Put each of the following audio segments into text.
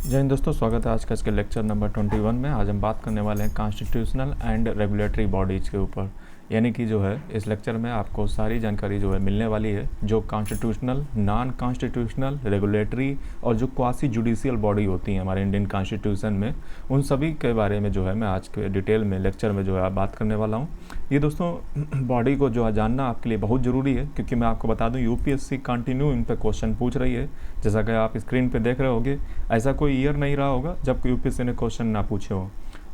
जय हिंद दोस्तों, स्वागत है आज के लेक्चर नंबर 21 में। आज हम बात करने वाले हैं कॉन्स्टिट्यूशनल एंड रेगुलेटरी बॉडीज़ के ऊपर। यानी कि जो है इस लेक्चर में आपको सारी जानकारी जो है मिलने वाली है, जो कॉन्स्टिट्यूशनल, नॉन कॉन्स्टिट्यूशनल, रेगुलेटरी और जो क्वासी जुडिशियल बॉडी होती हैं हमारे इंडियन कॉन्स्टिट्यूशन में, उन सभी के बारे में जो है मैं आज के डिटेल में लेक्चर में जो है बात करने वाला हूँ। ये दोस्तों बॉडी को जो है जानना आपके लिए बहुत ज़रूरी है, क्योंकि मैं आपको बता दूँ यूपीएससी कंटिन्यू इन पर क्वेश्चन पूछ रही है। जैसा कि आप स्क्रीन पे देख रहे होंगे, ऐसा कोई ईयर नहीं रहा होगा जब यूपीएससी ने क्वेश्चन ना पूछे हो।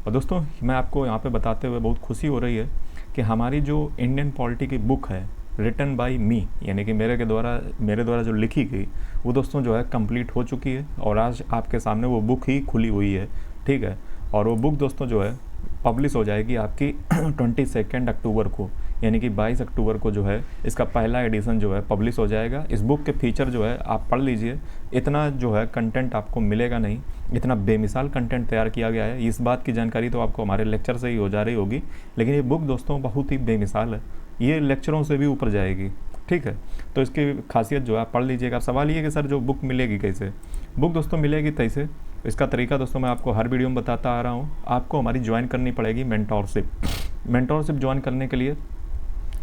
और दोस्तों मैं आपको यहाँ पे बताते हुए बहुत खुशी हो रही है कि हमारी जो इंडियन पॉलिटी की बुक है रिटन बाय मी, यानी कि मेरे द्वारा जो लिखी गई, वो दोस्तों जो है कंप्लीट हो चुकी है और आज आपके सामने वो बुक ही खुली हुई है। ठीक है, और वो बुक दोस्तों जो है पब्लिश हो जाएगी आपकी 22 अक्टूबर को, यानी कि 22 अक्टूबर को जो है इसका पहला एडिशन जो है पब्लिश हो जाएगा। इस बुक के फीचर जो है आप पढ़ लीजिए, इतना जो है कंटेंट आपको मिलेगा नहीं, इतना बेमिसाल कंटेंट तैयार किया गया है। इस बात की जानकारी तो आपको हमारे लेक्चर से ही हो जा रही होगी, लेकिन ये बुक दोस्तों बहुत ही बेमिसाल है, ये लेक्चरों से भी ऊपर जाएगी। ठीक है, तो इसकी खासियत जो है आप पढ़ लीजिएगा। अब सवाल ये कि सर जो बुक मिलेगी कैसे? बुक दोस्तों मिलेगी कैसे, इसका तरीका दोस्तों मैं आपको हर वीडियो में बताता आ रहा हूँ। आपको हमारी ज्वाइन करनी पड़ेगी मेंटोरशिप ज्वाइन करने के लिए,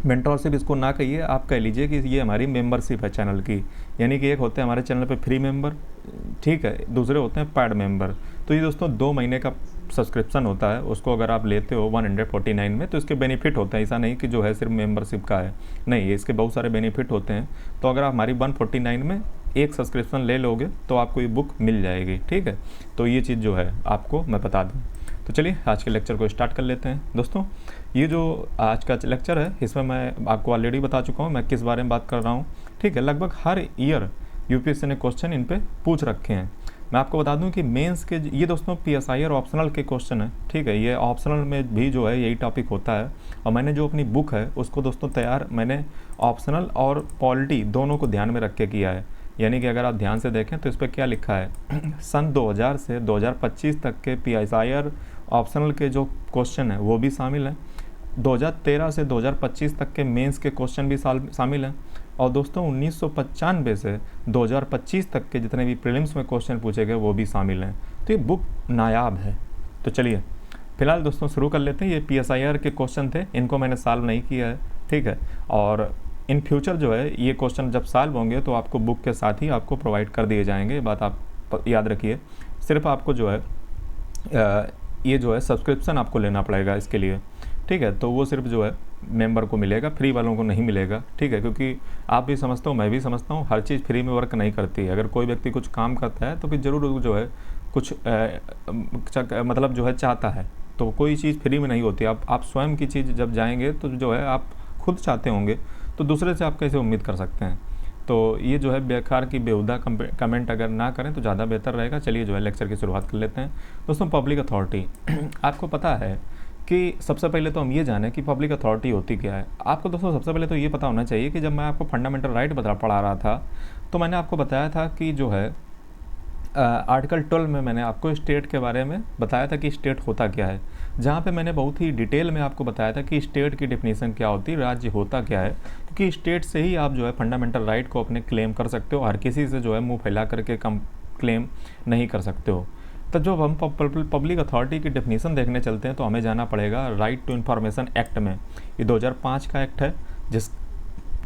मेंटोरशिप इसको ना कहिए, आप कह लीजिए कि ये हमारी मेंबरशिप है चैनल की। यानी कि एक होते हैं हमारे चैनल पे फ्री मेंबर, ठीक है, दूसरे होते हैं पेड मेंबर। तो ये दोस्तों 2 महीने का सब्सक्रिप्शन होता है, उसको अगर आप लेते हो 149 में तो इसके बेनिफिट होते हैं। ऐसा नहीं कि जो है सिर्फ मेंबरशिप का है, नहीं, इसके बहुत सारे बेनिफिट होते हैं। तो अगर आप हमारी 149 में एक सब्सक्रिप्शन ले लोगे तो आपको ये बुक मिल जाएगी। ठीक है, तो ये चीज़ जो है आपको मैं बता दूँ। तो चलिए आज के लेक्चर को स्टार्ट कर लेते हैं। दोस्तों ये जो आज का लेक्चर है, इसमें मैं आपको ऑलरेडी बता चुका हूँ मैं किस बारे में बात कर रहा हूँ। ठीक है, लगभग हर ईयर यूपीएससी ने क्वेश्चन इन पे पूछ रखे हैं। मैं आपको बता दूं कि मेंस के ये दोस्तों पीएसआई और ऑप्शनल के क्वेश्चन है। ठीक है, ये ऑप्शनल में भी जो है यही टॉपिक होता है। और मैंने जो अपनी बुक है उसको दोस्तों तैयार मैंने ऑप्शनल और पॉलिटी दोनों को ध्यान में रख के किया है। यानी कि अगर आप ध्यान से देखें तो इस पर क्या लिखा है सन 2000 से 2025 तक के पीएसआई और ऑप्शनल के जो क्वेश्चन है वो भी शामिल हैं। 2013 से 2025 तक के मेंस के क्वेश्चन भी शामिल हैं। और दोस्तों 1995 से 2025 तक के जितने भी प्रीलिम्स में क्वेश्चन पूछे गए वो भी शामिल हैं। तो ये बुक नायाब है। तो चलिए फिलहाल दोस्तों शुरू कर लेते हैं। ये पीएसआईआर के क्वेश्चन थे, इनको मैंने सॉल्व नहीं किया है। ठीक है, और इन फ्यूचर जो है ये क्वेश्चन जब सॉल्व होंगे तो आपको बुक के साथ ही आपको प्रोवाइड कर दिए जाएंगे। ये बात आप याद रखिए। सिर्फ आपको जो है ये जो है सब्सक्रिप्शन आपको लेना पड़ेगा इसके लिए। ठीक है, तो वो सिर्फ जो है मेंबर को मिलेगा, फ्री वालों को नहीं मिलेगा। ठीक है, क्योंकि आप भी समझते हो, मैं भी समझता हूँ, हर चीज़ फ्री में वर्क नहीं करती है। अगर कोई व्यक्ति कुछ काम करता है तो फिर ज़रूर जो है कुछ मतलब जो है चाहता है, तो कोई चीज़ फ्री में नहीं होती। आप स्वयं की चीज़ जब जाएंगे तो जो है आप खुद चाहते होंगे, तो दूसरे से आप कैसे उम्मीद कर सकते हैं? तो ये जो है बेकार की बेहुदा कमेंट अगर ना करें तो ज़्यादा बेहतर रहेगा। चलिए जो है लेक्चर की शुरुआत कर लेते हैं। दोस्तों पब्लिक अथॉरिटी आपको पता है कि सबसे पहले तो हम ये जानें कि पब्लिक अथॉरिटी होती क्या है। आपको दोस्तों सबसे पहले तो ये पता होना चाहिए कि जब मैं आपको फंडामेंटल राइट पढ़ा रहा था तो मैंने आपको बताया था कि जो है आर्टिकल 12 में मैंने आपको स्टेट के बारे में बताया था कि स्टेट होता क्या है, जहाँ पे मैंने बहुत ही डिटेल में आपको बताया था कि स्टेट की डेफिनेशन क्या होती है, राज्य होता क्या है। क्योंकि स्टेट से ही आप जो है फंडामेंटल राइट को अपने क्लेम कर सकते हो, हर किसी से जो है मुंह फैला करके कम क्लेम नहीं कर सकते हो। तो जब हम पब्लिक अथॉरिटी की डेफिनेशन देखने चलते हैं तो हमें जाना पड़ेगा राइट टू इन्फॉर्मेशन एक्ट में। ये 2005 का एक्ट है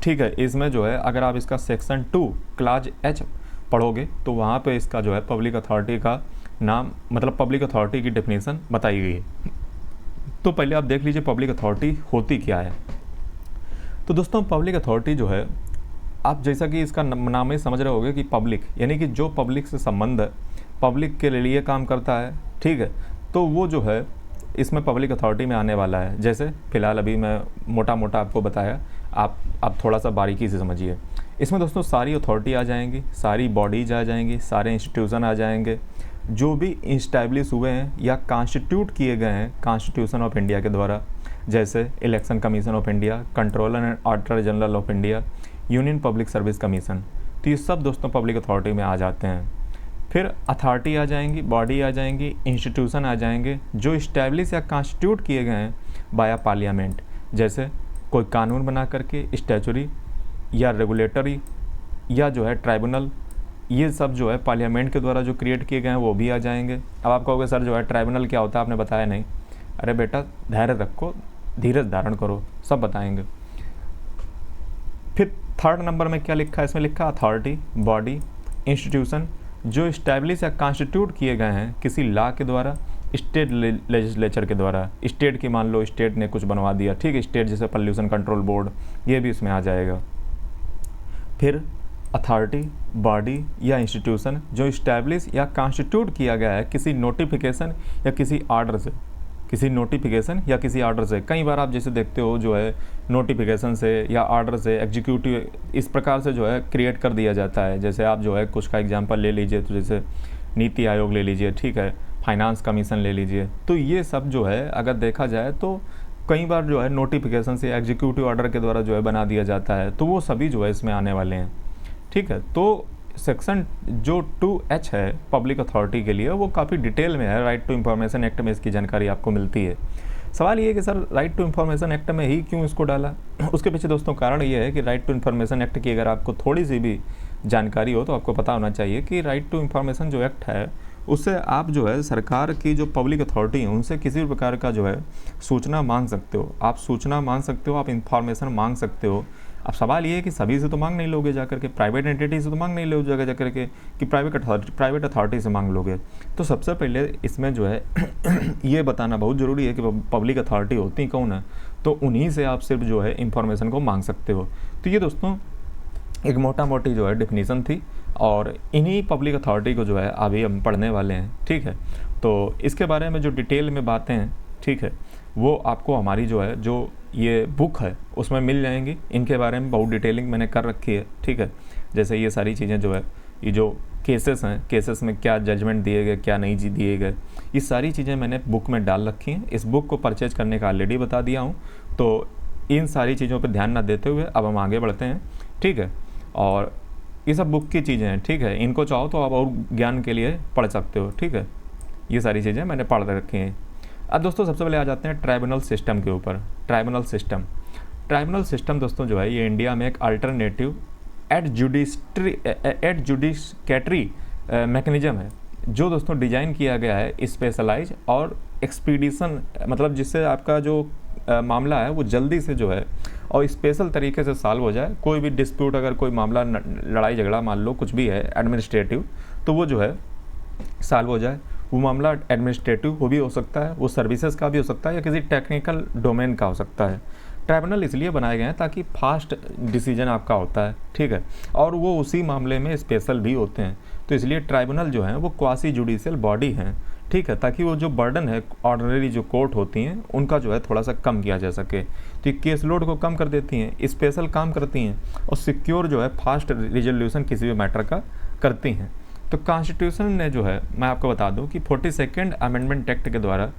ठीक है, इसमें जो है अगर आप इसका सेक्शन 2 क्लाज H पढ़ोगे तो वहाँ पे इसका जो है पब्लिक अथॉरिटी का नाम, मतलब पब्लिक अथॉरिटी की डेफिनेशन बताई गई है। तो पहले आप देख लीजिए पब्लिक अथॉरिटी होती क्या है। तो दोस्तों पब्लिक अथॉरिटी जो है, आप जैसा कि इसका नाम ही समझ रहे होंगे कि पब्लिक, यानी कि जो पब्लिक से संबंध है, पब्लिक के लिए काम करता है। ठीक है, तो वो जो है इसमें पब्लिक अथॉरिटी में आने वाला है। जैसे फ़िलहाल अभी मैं मोटा मोटा आपको बताया, आप थोड़ा सा बारीकी से समझिए। इसमें दोस्तों सारी अथॉरिटी आ जाएंगी, सारी बॉडीज आ जाएंगी, सारे इंस्टीट्यूशन आ जाएंगे जो भी इस्टेब्लिश हुए हैं या कॉन्स्टिट्यूट किए गए हैं कॉन्स्टिट्यूशन ऑफ इंडिया के द्वारा। जैसे election commission of India, controller and auditor general of India, union public service commission. तो ये सब दोस्तों पब्लिक अथॉरिटी में आ जाते हैं। फिर अथॉरिटी आ जाएंगी, बॉडी आ जाएंगी, इंस्टीट्यूशन आ जाएंगे जो इस्टेब्लिश या कॉन्स्टिट्यूट किए गए हैं बाया पार्लियामेंट। जैसे कोई कानून बना करके, स्टैचुरी या रेगुलेटरी या जो है ट्राइब्यूनल ये सब जो है पार्लियामेंट के द्वारा जो क्रिएट किए गए हैं वो भी आ जाएंगे। अब आप कहोगे सर जो है ट्राइब्यूनल क्या होता है, आपने बताया नहीं। अरे बेटा धैर्य रखो, धीरज धारण करो, सब बताएंगे। फिर थर्ड नंबर में क्या लिखा है, इसमें लिखा अथॉरिटी, बॉडी, इंस्टीट्यूशन जो इस्टेब्लिश या कॉन्स्टिट्यूट किए गए हैं किसी लॉ के द्वारा, स्टेट लेजिस्लेचर के द्वारा। स्टेट की मान लो स्टेट ने कुछ बनवा दिया, ठीक है, स्टेट जैसे पॉल्यूशन कंट्रोल बोर्ड, ये भी इसमें आ जाएगा। फिर अथॉरिटी, बॉडी या इंस्टीट्यूशन जो इस्टेब्लिश या कॉन्स्टिट्यूट किया गया है किसी नोटिफिकेशन या किसी ऑर्डर से, किसी नोटिफिकेशन या किसी ऑर्डर से। कई बार आप जैसे देखते हो जो है नोटिफिकेशन से या ऑर्डर से, एग्जीक्यूटिव इस प्रकार से जो है क्रिएट कर दिया जाता है। जैसे आप जो है कुछ का एग्जांपल ले लीजिए, तो जैसे नीति आयोग ले लीजिए, ठीक है, फाइनेंस कमीशन ले लीजिए, तो ये सब जो है अगर देखा जाए तो कई बार जो है नोटिफिकेशन से एग्जीक्यूटिव ऑर्डर के द्वारा जो है बना दिया जाता है, तो वो सभी जो है इसमें आने वाले हैं, ठीक है। तो सेक्शन जो 2H है पब्लिक अथॉरिटी के लिए, वो काफ़ी डिटेल में है। राइट टू इन्फॉर्मेशन एक्ट में इसकी जानकारी आपको मिलती है। सवाल ये है कि sir right to information act में ही क्यों इसको डाला? उसके पीछे दोस्तों कारण ये है कि राइट टू इन्फॉर्मेशन एक्ट की अगर आपको थोड़ी सी भी जानकारी हो तो आपको पता होना चाहिए कि राइट टू इन्फॉर्मेशन जो एक्ट है उससे आप जो है सरकार की जो पब्लिक अथॉरिटी है उनसे किसी भी प्रकार का जो है सूचना मांग सकते हो। आप सूचना मांग सकते हो, आप इन्फॉर्मेशन मांग सकते हो। अब सवाल ये है कि सभी से तो मांग नहीं लोगे जाकर के, प्राइवेट एंटिटी से तो मांग नहीं लोगे जाकर के, कि प्राइवेट अथॉरिटी से मांग लोगे। तो सबसे पहले इसमें जो है ये बताना बहुत ज़रूरी है कि पब्लिक अथॉरिटी होती कौन है, तो उन्हीं से आप सिर्फ जो है इंफॉर्मेशन को मांग सकते हो। तो ये दोस्तों एक मोटा मोटी जो है डेफिनीशन थी, और इन्हीं पब्लिक अथॉरिटी को जो है अभी हम पढ़ने वाले हैं, ठीक है। तो इसके बारे में जो डिटेल में बातें हैं, ठीक है, वो आपको हमारी जो है जो ये बुक है उसमें मिल जाएंगी। इनके बारे में बहुत डिटेलिंग मैंने कर रखी है, ठीक है। जैसे ये सारी चीज़ें जो है, ये जो केसेस हैं, केसेस में क्या जजमेंट दिए गए, क्या नहीं दिए गए, ये सारी चीज़ें मैंने बुक में डाल रखी हैं। इस बुक को परचेज करने का ऑलरेडी बता दिया हूँ। तो इन सारी चीज़ों पर ध्यान ना देते हुए अब हम आगे बढ़ते हैं, ठीक है। और ये सब बुक की चीज़ें हैं, ठीक है, इनको चाहो तो आप और ज्ञान के लिए पढ़ सकते हो, ठीक है। ये सारी चीज़ें मैंने पढ़ रखी हैं। अब दोस्तों सबसे पहले आ जाते हैं ट्राइब्यूनल सिस्टम के ऊपर। ट्राइब्यूनल सिस्टम दोस्तों जो है ये इंडिया में एक अल्टरनेटिव एडजुडिकेटरी मैकेनिज्म है, जो दोस्तों डिज़ाइन किया गया है स्पेशलाइज और एक्सपीडिशन, मतलब जिससे आपका जो मामला है वो जल्दी से जो है और स्पेशल तरीके से सॉल्व हो जाए। कोई भी डिस्प्यूट, अगर कोई मामला, लड़ाई झगड़ा मान लो कुछ भी है एडमिनिस्ट्रेटिव, तो वो जो है सॉल्व हो जाए। वो मामला एडमिनिस्ट्रेटिव वो भी हो सकता है, वो सर्विसेज का भी हो सकता है, या किसी टेक्निकल डोमेन का हो सकता है। ट्राइब्यूनल इसलिए बनाए गए हैं ताकि फास्ट डिसीजन आपका होता है, ठीक है, और वो उसी मामले में स्पेशल भी होते हैं। तो इसलिए ट्राइब्यूनल जो है वो क्वासी जुडिशियल बॉडी हैं, ठीक है, ताकि वो जो बर्डन है ऑर्डिनरी जो कोर्ट होती हैं उनका जो है थोड़ा सा कम किया जा सके। तो ये केस लोड को कम कर देती हैं, स्पेशल काम करती हैं, और सिक्योर जो है फास्ट रिजोल्यूशन किसी भी मैटर का करती हैं। तो कॉन्स्टिट्यूशन ने जो है, मैं आपको बता दूं कि 42nd अमेंडमेंट एक्ट के द्वारा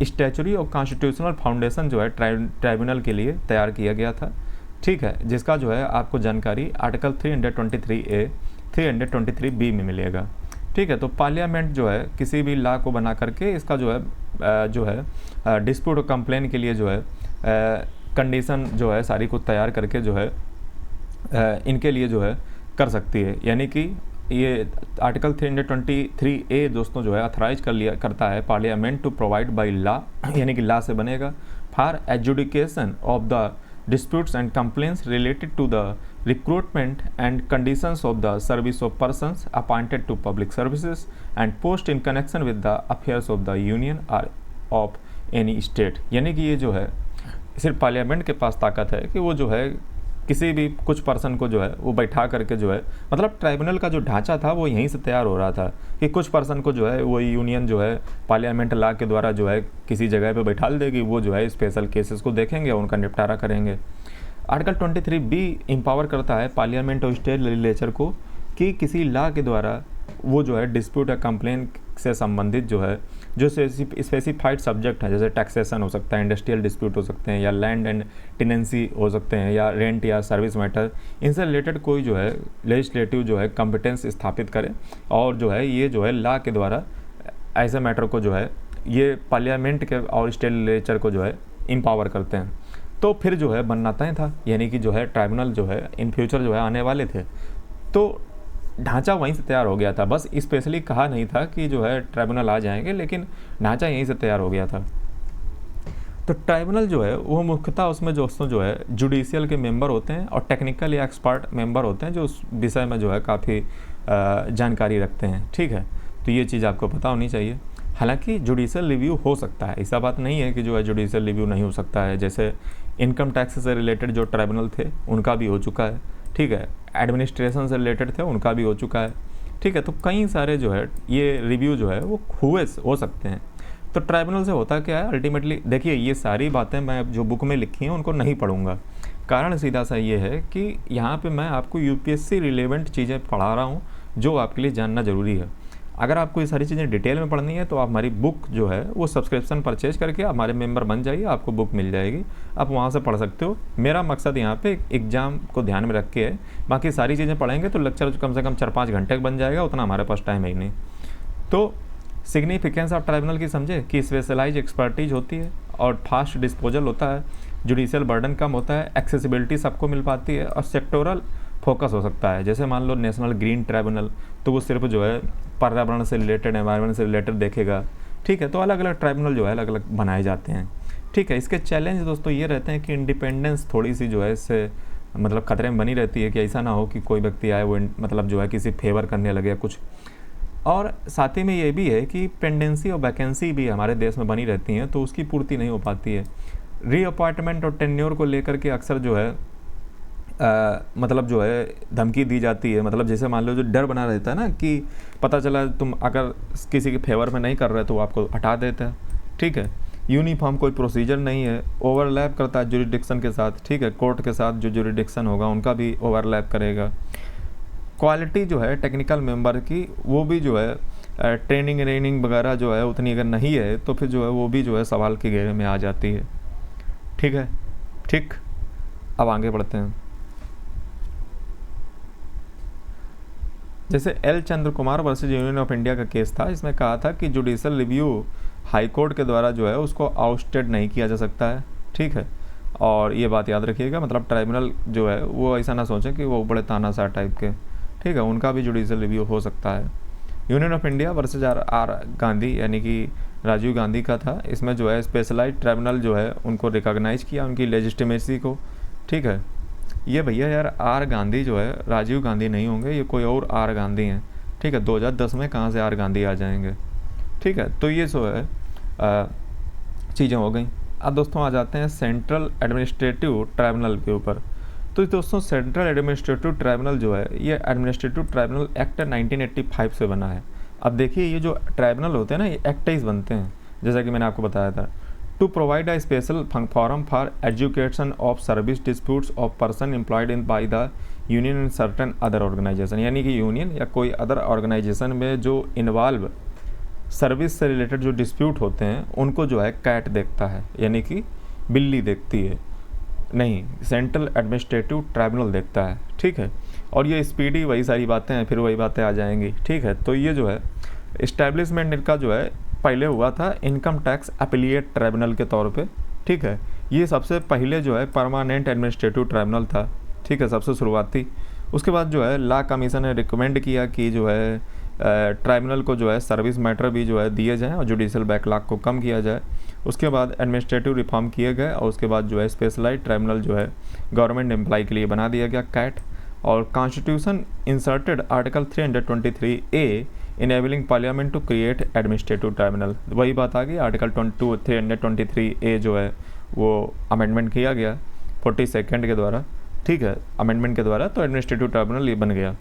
स्टैचुरी और कॉन्स्टिट्यूशनल फाउंडेशन जो है ट्राइब्यूनल के लिए तैयार किया गया था, ठीक है, जिसका जो है आपको जानकारी आर्टिकल 323A 323B में मिलेगा, ठीक है। तो पार्लियामेंट जो है किसी भी लॉ को बना करके इसका जो है डिस्प्यूट और कंप्लेन के लिए जो है कंडीशन जो है सारी को तैयार करके जो है इनके लिए जो है कर सकती है। यानी कि ये आर्टिकल 323A दोस्तों जो है अथराइज करता है parliament to provide by law, यानी कि लॉ से बनेगा, for adjudication of the disputes and complaints related to the recruitment and conditions of the service of persons appointed to public services and post in connection with the affairs of the union or of any state। यानी कि ये जो है सिर्फ parliament के पास ताकत है कि वो जो है किसी भी कुछ पर्सन को जो है वो बैठा करके जो है, मतलब ट्राइब्यूनल का जो ढांचा था वो यहीं से तैयार हो रहा था कि कुछ पर्सन को जो है वो यूनियन जो है पार्लियामेंट लॉ के द्वारा जो है किसी जगह पे बैठा देगी, वो जो है स्पेशल केसेस को देखेंगे और उनका निपटारा करेंगे। आर्टिकल 23B एम्पावर करता है पार्लियामेंट और स्टेट लेजिस्लेचर को कि किसी लॉ के द्वारा वो जो है डिस्प्यूट या कंप्लेन से संबंधित जो है जो स्पेसिफाइड सब्जेक्ट है, जैसे टैक्सेशन हो सकता है, इंडस्ट्रियल डिस्प्यूट हो सकते हैं, या लैंड एंड टेनेंसी हो सकते हैं, या रेंट या सर्विस मैटर, इनसे रिलेटेड कोई जो है लेजिस्लेटिव जो है कॉम्पिटेंस स्थापित करे, और जो है ये जो है लॉ के द्वारा ऐसे मैटर को जो है ये पार्लियामेंट के और स्टेट लेजिस्लेचर को जो है एम्पावर करते हैं। तो फिर जो है बनना तय था, यानी कि जो है ट्राइब्यूनल जो है इन फ्यूचर जो है आने वाले थे। तो ढांचा वहीं से तैयार हो गया था, बस स्पेशली कहा नहीं था कि जो है ट्राइब्यूनल आ जाएंगे, लेकिन ढांचा यहीं से तैयार हो गया था। तो ट्राइब्यूनल जो है वो मुख्यतः उसमें दोस्तों जो है जुडिशियल के मेंबर होते हैं और टेक्निकल या एक्सपर्ट मेंबर होते हैं जो उस विषय में जो है काफ़ी जानकारी रखते हैं, ठीक है। तो ये चीज़ आपको पता होनी चाहिए। हालांकि जुडिशियल रिव्यू हो सकता है, ऐसा बात नहीं है कि जो है जुडिशियल रिव्यू नहीं हो सकता है। जैसे इनकम टैक्स से रिलेटेड जो ट्राइब्यूनल थे उनका भी हो चुका है, ठीक है। एडमिनिस्ट्रेशन से रिलेटेड थे उनका भी हो चुका है, ठीक है। तो कई सारे जो है ये रिव्यू जो है वो हो सकते हैं। तो ट्राइब्यूनल से होता क्या है अल्टीमेटली, देखिए ये सारी बातें मैं जो बुक में लिखी हैं उनको नहीं पढ़ूंगा। कारण सीधा सा ये है कि यहाँ पे मैं आपको यूपीएससी रिलेवेंट चीज़ें पढ़ा रहा हूँ जो आपके लिए जानना ज़रूरी है। अगर आपको ये सारी चीज़ें डिटेल में पढ़नी है तो आप हमारी बुक जो है वो सब्सक्रिप्शन परचेज करके हमारे मेंबर बन जाइए, आपको बुक मिल जाएगी, आप वहाँ से पढ़ सकते हो। मेरा मकसद यहाँ पे एग्ज़ाम को ध्यान में रख के है, बाकी सारी चीज़ें पढ़ेंगे तो लेक्चर कम से कम 4-5 घंटे बन जाएगा, उतना हमारे पास टाइम है ही नहीं। तो सिग्निफिकेंस ऑफ ट्राइब्यूनल की समझे कि स्पेशलाइज एक्सपर्टीज होती है और फास्ट डिस्पोजल होता है, जुडिशियल बर्डन कम होता है, एक्सेसिबिलिटी सबको मिल पाती है और सेक्टोरल फोकस हो सकता है। जैसे मान लो नेशनल ग्रीन ट्राइब्यूनल तो वो सिर्फ जो है पर्यावरण से रिलेटेड, एनवायरनमेंट से रिलेटेड देखेगा, ठीक है। तो अलग अलग ट्राइब्यूनल जो है अलग अलग बनाए जाते हैं, ठीक है। इसके चैलेंज दोस्तों ये रहते हैं कि इंडिपेंडेंस थोड़ी सी जो है इससे मतलब खतरे में बनी रहती है कि ऐसा ना हो कि कोई व्यक्ति आए वो मतलब जो है किसी फेवर करने लगे कुछ। और साथ ही में ये भी है कि पेंडेंसी और वैकेंसी भी हमारे देश में बनी रहती हैं तो उसकी पूर्ति नहीं हो पाती है। रीअपॉइंटमेंट और टेन्योर को लेकर के अक्सर जो है मतलब जो है धमकी दी जाती है। मतलब जैसे मान लो जो डर बना रहता है ना कि पता चला तुम अगर किसी के फेवर में नहीं कर रहे तो आपको हटा देता है, ठीक है। यूनिफॉर्म कोई प्रोसीजर नहीं है, ओवरलैप करता है जुरिडिक्शन के साथ, ठीक है। कोर्ट के साथ जो जुरिडिक्शन होगा उनका भी ओवरलैप करेगा। क्वालिटी जो है टेक्निकल मेंबर की वो भी जो है ट्रेनिंग रेनिंग वगैरह जो है उतनी अगर नहीं है तो फिर जो है वो भी जो है सवाल के घेरे में आ जाती है, ठीक है। ठीक, अब आगे बढ़ते हैं। जैसे L Chandra Kumar versus union of India का केस था, इसमें कहा था कि जुडिशियल रिव्यू हाई कोर्ट के द्वारा जो है उसको आउटस्टेड नहीं किया जा सकता है, ठीक है। और ये बात याद रखिएगा, मतलब ट्राइब्यूनल जो है वो ऐसा ना सोचें कि वो बड़े तानाशाह टाइप के, ठीक है, उनका भी जुडिशियल रिव्यू हो सकता है। Union of India versus are Gandhi यानी कि राजीव गांधी का था, इसमें जो है स्पेशलाइज्ड ट्राइब्यूनल जो है उनको रिकॉग्नाइज किया उनकी लेजिटिमेसी को, ठीक है। ये भैया यार आर गांधी जो है राजीव गांधी नहीं होंगे, ये कोई और आर गांधी हैं, ठीक है। 2010 में कहाँ से आर गांधी आ जाएंगे, ठीक है। तो ये जो है चीज़ें हो गई। अब दोस्तों आ जाते हैं सेंट्रल एडमिनिस्ट्रेटिव ट्राइब्यूनल के ऊपर। तो दोस्तों सेंट्रल एडमिनिस्ट्रेटिव ट्राइब्यूनल जो है ये एडमिनिस्ट्रेटिव ट्राइब्यूनल एक्ट 1985 से बना है। अब देखिए ये जो ट्राइब्यूनल होते हैं ना ये एक्ट ही बनते हैं, जैसा कि मैंने आपको बताया था। To provide a special forum for education of service disputes of person employed in by the union and certain other organisation, यानी कि यूनियन या कोई अदर ऑर्गेनाइजेशन में जो इन्वॉल्व सर्विस से रिलेटेड जो डिस्प्यूट होते हैं उनको जो है कैट देखता है, यानी कि बिल्ली देखती है, नहीं सेंट्रल एडमिनिस्ट्रेटिव ट्राइब्यूनल देखता है, ठीक है। और ये स्पीडी वही सारी बातें हैं, फिर वही बातें आ जाएंगी, ठीक है। तो ये जो है इस्टेब्लिशमेंट इनका जो है पहले हुआ था इनकम टैक्स अपीलिएट ट्राइब्यूनल के तौर पे, ठीक है। ये सबसे पहले जो है परमानेंट एडमिनिस्ट्रेटिव ट्राइब्यूनल था, ठीक है, सबसे शुरुआती। उसके बाद जो है लॉ कमीशन ने रिकमेंड किया कि जो है ट्राइब्यूनल को जो है सर्विस मैटर भी जो है दिए जाएँ और जुडिशियल बैकलॉग को कम किया जाए। उसके बाद एडमिनिस्ट्रेटिव रिफॉर्म किए गए और उसके बाद जो है स्पेशलाइज्ड ट्राइब्यूनल जो है गवर्नमेंट एम्प्लॉय के लिए बना दिया गया कैट। और constitution inserted article 323A enabling parliament to create administrative tribunal. वही बात आ गई, आर्टिकल 323A जो है वो अमेंडमेंट किया गया 42nd के द्वारा, ठीक है, अमेंडमेंट के द्वारा, तो एडमिनिस्ट्रेटिव ट्राइब्यूनल ये बन गया,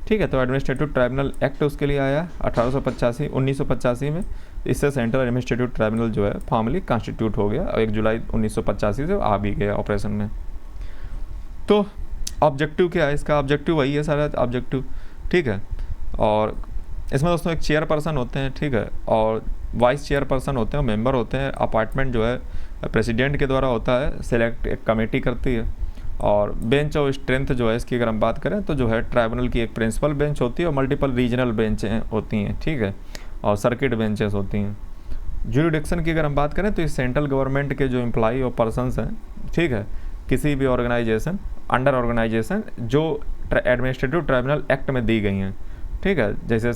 ठीक है। तो एडमिनिस्ट्रेटिव ट्राइब्यूनल एक्ट उसके लिए आया 1985 में। इससे सेंट्रल एडमिनिस्ट्रेटिव ट्राइब्यूनल जो है फॉर्मली कॉन्स्टिट्यूट हो गया और 1 जुलाई 1985 से आ भी गया ऑपरेशन में। तो ऑब्जेक्टिव क्या है इसका, ऑब्जेक्टिव वही है सारा ऑब्जेक्टिव, ठीक है। और इसमें दोस्तों एक चेयरपर्सन होते हैं, ठीक है, और वाइस चेयरपर्सन होते हैं, मेंबर होते हैं। अपॉइंटमेंट जो है प्रेसिडेंट के द्वारा होता है, सिलेक्ट एक कमेटी करती है। और बेंच और स्ट्रेंथ जो है इसकी अगर हम बात करें तो जो है ट्राइब्यूनल की एक प्रिंसिपल बेंच होती है और मल्टीपल रीजनल बेंचें होती हैं, ठीक है, और सर्किट बेंचेस होती हैं। जुरिडिक्शन की अगर हम बात करें तो ये सेंट्रल गवर्नमेंट के जो एम्प्लॉई और पर्सनस हैं, ठीक है, किसी भी ऑर्गेनाइजेशन अंडर ऑर्गेनाइजेशन जो एडमिनिस्ट्रेटिव ट्राइब्यूनल एक्ट में दी गई हैं, ठीक है, जैसे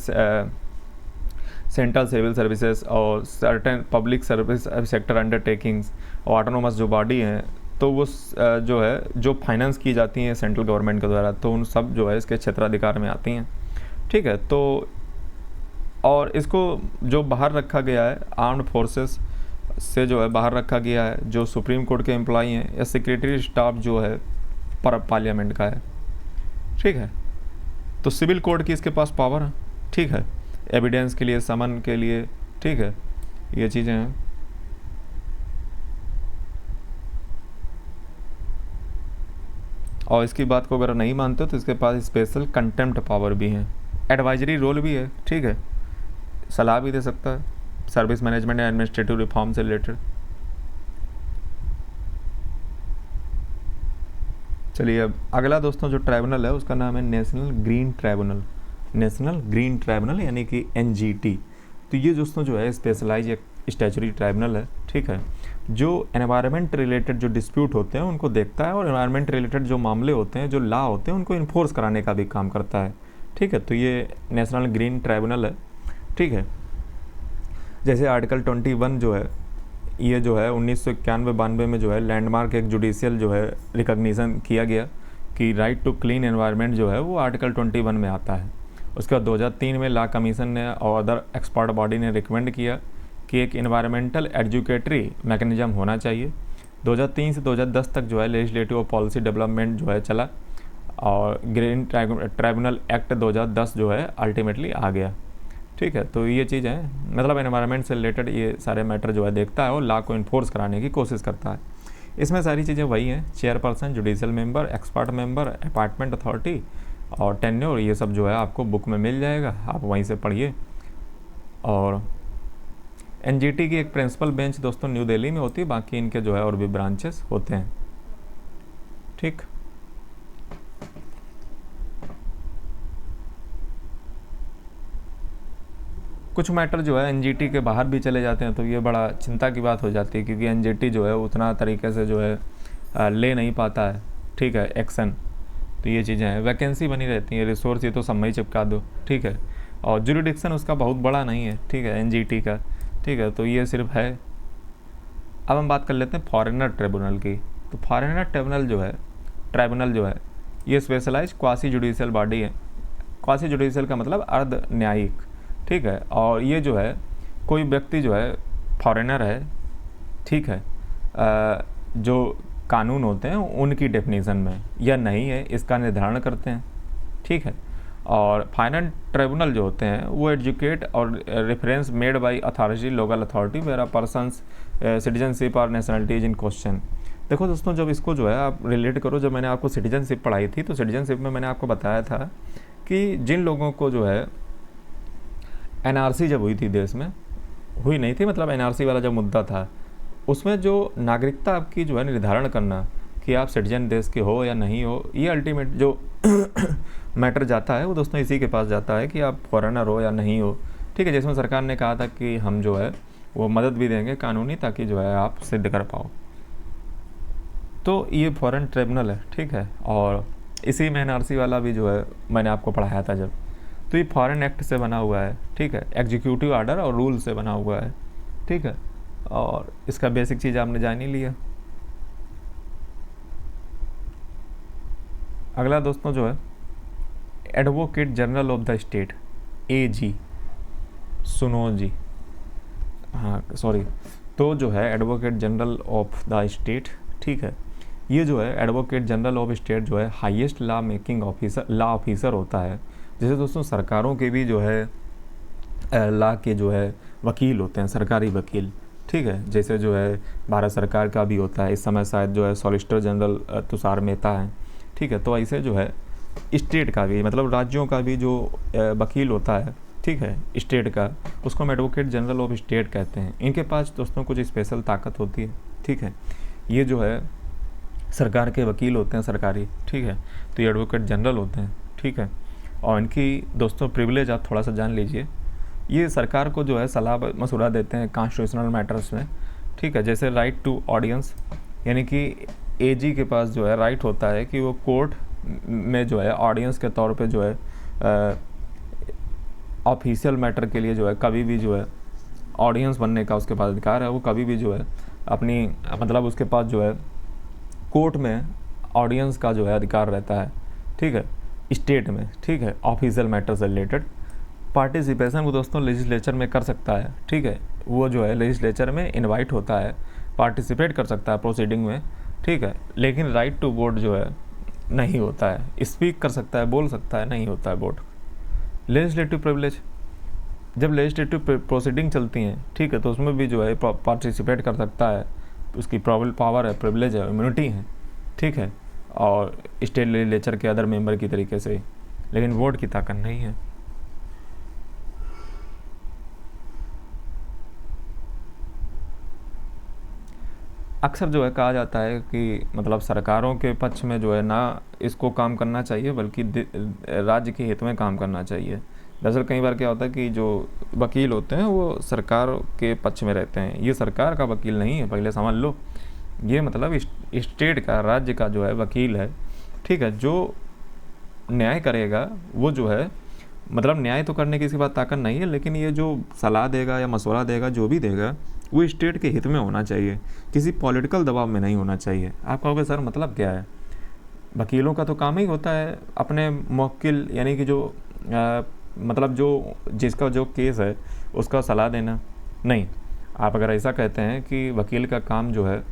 सेंट्रल सिविल सर्विसेज और certain public service sector undertakings और ऑटोनोमस जो बॉडी हैं, तो वो जो है जो फाइनेंस की जाती हैं सेंट्रल गवर्नमेंट के द्वारा, तो उन सब जो है इसके क्षेत्राधिकार में आती हैं, ठीक है। तो और इसको जो बाहर रखा गया है आर्म्ड फोर्सेस से जो है बाहर रखा गया है, जो सुप्रीम कोर्ट के एम्प्लॉई हैं या सेक्रेटरी स्टाफ जो है पार्लियामेंट का है, ठीक है। तो सिविल कोर्ट की इसके पास पावर है, ठीक है, एविडेंस के लिए, समन के लिए, ठीक है, ये चीज़ें हैं। और इसकी बात को अगर नहीं मानते तो इसके पास स्पेशल कंटेम्प्ट पावर भी है, एडवाइजरी रोल भी है, ठीक है, सलाह भी दे सकता है service management and administrative reform से रिलेटेड। चलिए अब अगला दोस्तों जो ट्राइब्यूनल है उसका नाम है national green tribunal, national green tribunal यानी कि NGT। तो ये दोस्तों जो है स्पेशलाइज एक स्टैचुटरी ट्राइब्यूनल है, ठीक है, जो एनवायरनमेंट रिलेटेड जो डिस्प्यूट होते हैं उनको देखता है और एनवायरनमेंट रिलेटेड जो मामले होते हैं, जो लॉ होते हैं, उनको इन्फोर्स कराने का भी काम करता है, ठीक है। तो ये नेशनल ग्रीन ट्राइब्यूनल है, ठीक है। जैसे आर्टिकल 21 जो है ये जो है 1991-92 में जो है लैंडमार्क एक जुडिशियल जो है रिकॉग्निशन किया गया कि राइट टू क्लीन एनवायरनमेंट जो है वो आर्टिकल 21 में आता है। उसके बाद 2003 में लॉ कमीशन ने और अदर एक्सपर्ट बॉडी ने रिकमेंड किया कि एक इन्वायरमेंटल एजुकेटरी मैकेनिज्म होना चाहिए। 2003 से 2010 तक जो है लेजिस्लेटिव और पॉलिसी डेवलपमेंट जो है चला और ग्रीन ट्राइब्यूनल एक्ट 2010 जो है अल्टीमेटली आ गया, ठीक है। तो ये चीज़ है, मतलब एनवायरनमेंट से रिलेटेड ये सारे मैटर जो है देखता है और लॉ को इन्फोर्स कराने की कोशिश करता है। इसमें सारी चीज़ें वही हैं, chairperson, judicial member, expert member, appointment authority और टेन्योर, ये सब जो है आपको बुक में मिल जाएगा, आप वहीं से पढ़िए। और NGT की एक प्रिंसिपल बेंच दोस्तों न्यू दिल्ली में होती है, बाकी इनके जो है और भी ब्रांचेस होते हैं, ठीक। कुछ मैटर जो है NGT के बाहर भी चले जाते हैं तो ये बड़ा चिंता की बात हो जाती है, क्योंकि NGT जो है उतना तरीके से जो है ले नहीं पाता है, ठीक है, एक्शन। तो ये चीज़ें हैं, वैकेंसी बनी रहती है, रिसोर्स ये तो सब में ही चिपका दो, ठीक है। और जुरिडिक्शन उसका बहुत बड़ा नहीं है, ठीक है, NGT का, ठीक है। तो ये सिर्फ है। अब हम बात कर लेते हैं फॉरेनर ट्रिब्यूनल की। तो फॉरेनर ट्रिब्यूनल जो है ये स्पेशलाइज क्वासी जुडिशियल बॉडी है। क्वासी जुडिशियल का मतलब अर्ध न्यायिक, ठीक है। और ये जो है कोई व्यक्ति जो है फॉरेनर है, ठीक है, जो कानून होते हैं उनकी डेफिनेशन में या नहीं है इसका निर्धारण करते हैं, ठीक है। और फाइनल ट्रिब्यूनल जो होते हैं वो एजुकेट और reference made by authority, local authority where a persons citizenship और नेशनलिटी इज इन क्वेश्चन। देखो दोस्तों, जब इसको जो है आप रिलेट करो, जब मैंने आपको सिटीजनशिप पढ़ाई थी तो सिटीजनशिप में मैंने आपको बताया था कि जिन लोगों को जो है NRC जब हुई थी, देश में हुई नहीं थी, मतलब NRC वाला जब मुद्दा था उसमें जो नागरिकता आपकी जो है निर्धारण करना कि आप सिटीजन देश के हो या नहीं हो, ये अल्टीमेट जो मैटर जाता है वो दोस्तों इसी के पास जाता है कि आप फॉरेनर हो या नहीं हो, ठीक है। जिसमें सरकार ने कहा था कि हम जो है वो मदद भी देंगे कानूनी, ताकि जो है आप सिद्ध कर पाओ। तो ये फॉरेन ट्रिब्यूनल है, ठीक है। और इसी में NRC वाला भी जो है मैंने आपको पढ़ाया था जब। तो ये फॉरेन एक्ट से बना हुआ है, ठीक है, एग्जीक्यूटिव ऑर्डर और रूल से बना हुआ है, ठीक है। और इसका बेसिक चीज़ आपने जान ही लिया। अगला दोस्तों जो है advocate general of the state, AG, सुनो जी, हाँ सॉरी, तो जो है advocate general of the state, ठीक है, ये जो है एडवोकेट जनरल ऑफ स्टेट जो है highest law making officer, law officer होता है। जैसे दोस्तों सरकारों के भी जो है लॉ के जो है वकील होते हैं, सरकारी वकील, ठीक है। जैसे जो है भारत सरकार का भी होता है, इस समय शायद जो है सॉलिसिटर जनरल तुषार मेहता हैं, ठीक है। तो ऐसे जो है स्टेट का भी, मतलब राज्यों का भी जो वकील होता है, ठीक है, स्टेट का, उसको हम एडवोकेट जनरल ऑफ स्टेट कहते हैं। इनके पास दोस्तों कुछ स्पेशल ताकत होती है, ठीक है। ये जो है सरकार के वकील होते हैं सरकारी, ठीक है। तो ये एडवोकेट जनरल होते हैं, ठीक है। और इनकी दोस्तों प्रिविलेज आप थोड़ा सा जान लीजिए। ये सरकार को जो है सलाह मशुरा देते हैं कॉन्स्टिट्यूशनल मैटर्स में, ठीक है। जैसे राइट टू ऑडियंस, यानी कि एजी के पास जो है राइट होता है कि वो कोर्ट में जो है ऑडियंस के तौर पे जो है ऑफिशियल मैटर के लिए जो है कभी भी जो है ऑडियंस बनने का उसके पास अधिकार है। वो कभी भी जो है अपनी मतलब उसके पास जो है कोर्ट में ऑडियंस का जो है अधिकार रहता है, ठीक है, स्टेट में, ठीक है, ऑफिशियल मैटर से रिलेटेड। पार्टिसिपेशन वो दोस्तों लेजिस्लेचर में कर सकता है, ठीक है, वो जो है लेजिस्लेचर में इनवाइट होता है, पार्टिसिपेट कर सकता है प्रोसीडिंग में, ठीक है, लेकिन राइट टू वोट जो है नहीं होता है। स्पीक कर सकता है, बोल सकता है, नहीं होता है वोट। लेजिस्लेटिव प्रिविलेज, जब लेजिस्लेटिव प्रोसीडिंग चलती हैं, ठीक है, तो उसमें भी जो है पार्टिसिपेट कर सकता है, उसकी पावर है, प्रिविलेज है, इम्यूनिटी है, ठीक है, और स्टेट लेजिस्लेचर के अदर मेंबर की तरीके से, लेकिन वोट की ताकत नहीं है। अक्सर जो है कहा जाता है कि मतलब सरकारों के पक्ष में जो है ना इसको काम करना चाहिए, बल्कि राज्य के हित में काम करना चाहिए। दरअसल कई बार क्या होता है कि जो वकील होते हैं वो सरकार के पक्ष में रहते हैं। ये सरकार का वकील नहीं है, पहले समझ लो। ये मतलब स्टेट का, राज्य का जो है वकील है, ठीक है। जो न्याय करेगा वो जो है मतलब न्याय तो करने की इसके पास ताकत नहीं है, लेकिन ये जो सलाह देगा या मशवरा देगा, जो भी देगा, वो स्टेट के हित में होना चाहिए, किसी पॉलिटिकल दबाव में नहीं होना चाहिए। आप कहोगे सर मतलब क्या है? वकीलों का तो काम ही होता है अपने मुवक्किल यानी कि जो मतलब जो जिसका जो केस है उसका सलाह देना। नहीं, आप अगर ऐसा कहते हैं कि वकील का काम जो है,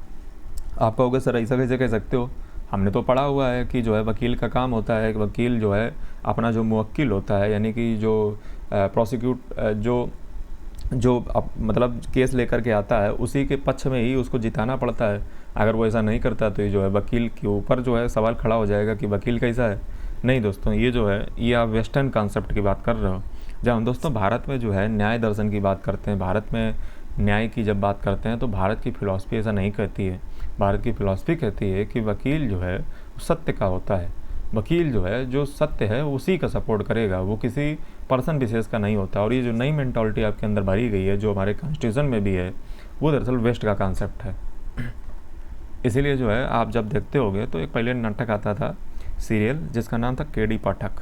आप कहोगे सर ऐसा कैसे कह सकते हो? हमने तो पढ़ा हुआ है कि जो है वकील का काम होता है, वकील जो है अपना जो मुवक्किल होता है यानी कि जो प्रोसिक्यूट जो मतलब केस लेकर के आता है उसी के पक्ष में ही उसको जिताना पड़ता है। अगर वो ऐसा नहीं करता तो ये जो है वकील के ऊपर जो है सवाल खड़ा हो जाएगा कि वकील कैसा है। नहीं दोस्तों, ये जो है ये आप वेस्टर्न कॉन्सेप्ट की बात कर रहे हो। जब हम दोस्तों भारत में जो है न्याय दर्शन की बात करते हैं, भारत में न्याय की जब बात करते हैं, तो भारत की फ़िलॉसफी ऐसा नहीं कहती है। भारत की फ़िलॉसफी कहती है कि वकील जो है सत्य का होता है। वकील जो है जो सत्य है उसी का सपोर्ट करेगा, वो किसी पर्सन विशेष का नहीं होता। और ये जो नई मेंटालिटी आपके अंदर भरी गई है, जो हमारे कॉन्स्टिट्यूशन में भी है, वो दरअसल वेस्ट का कॉन्सेप्ट है। इसीलिए जो है आप जब देखते होगे तो एक पहले नाटक आता था सीरियल जिसका नाम था केडी पाठक,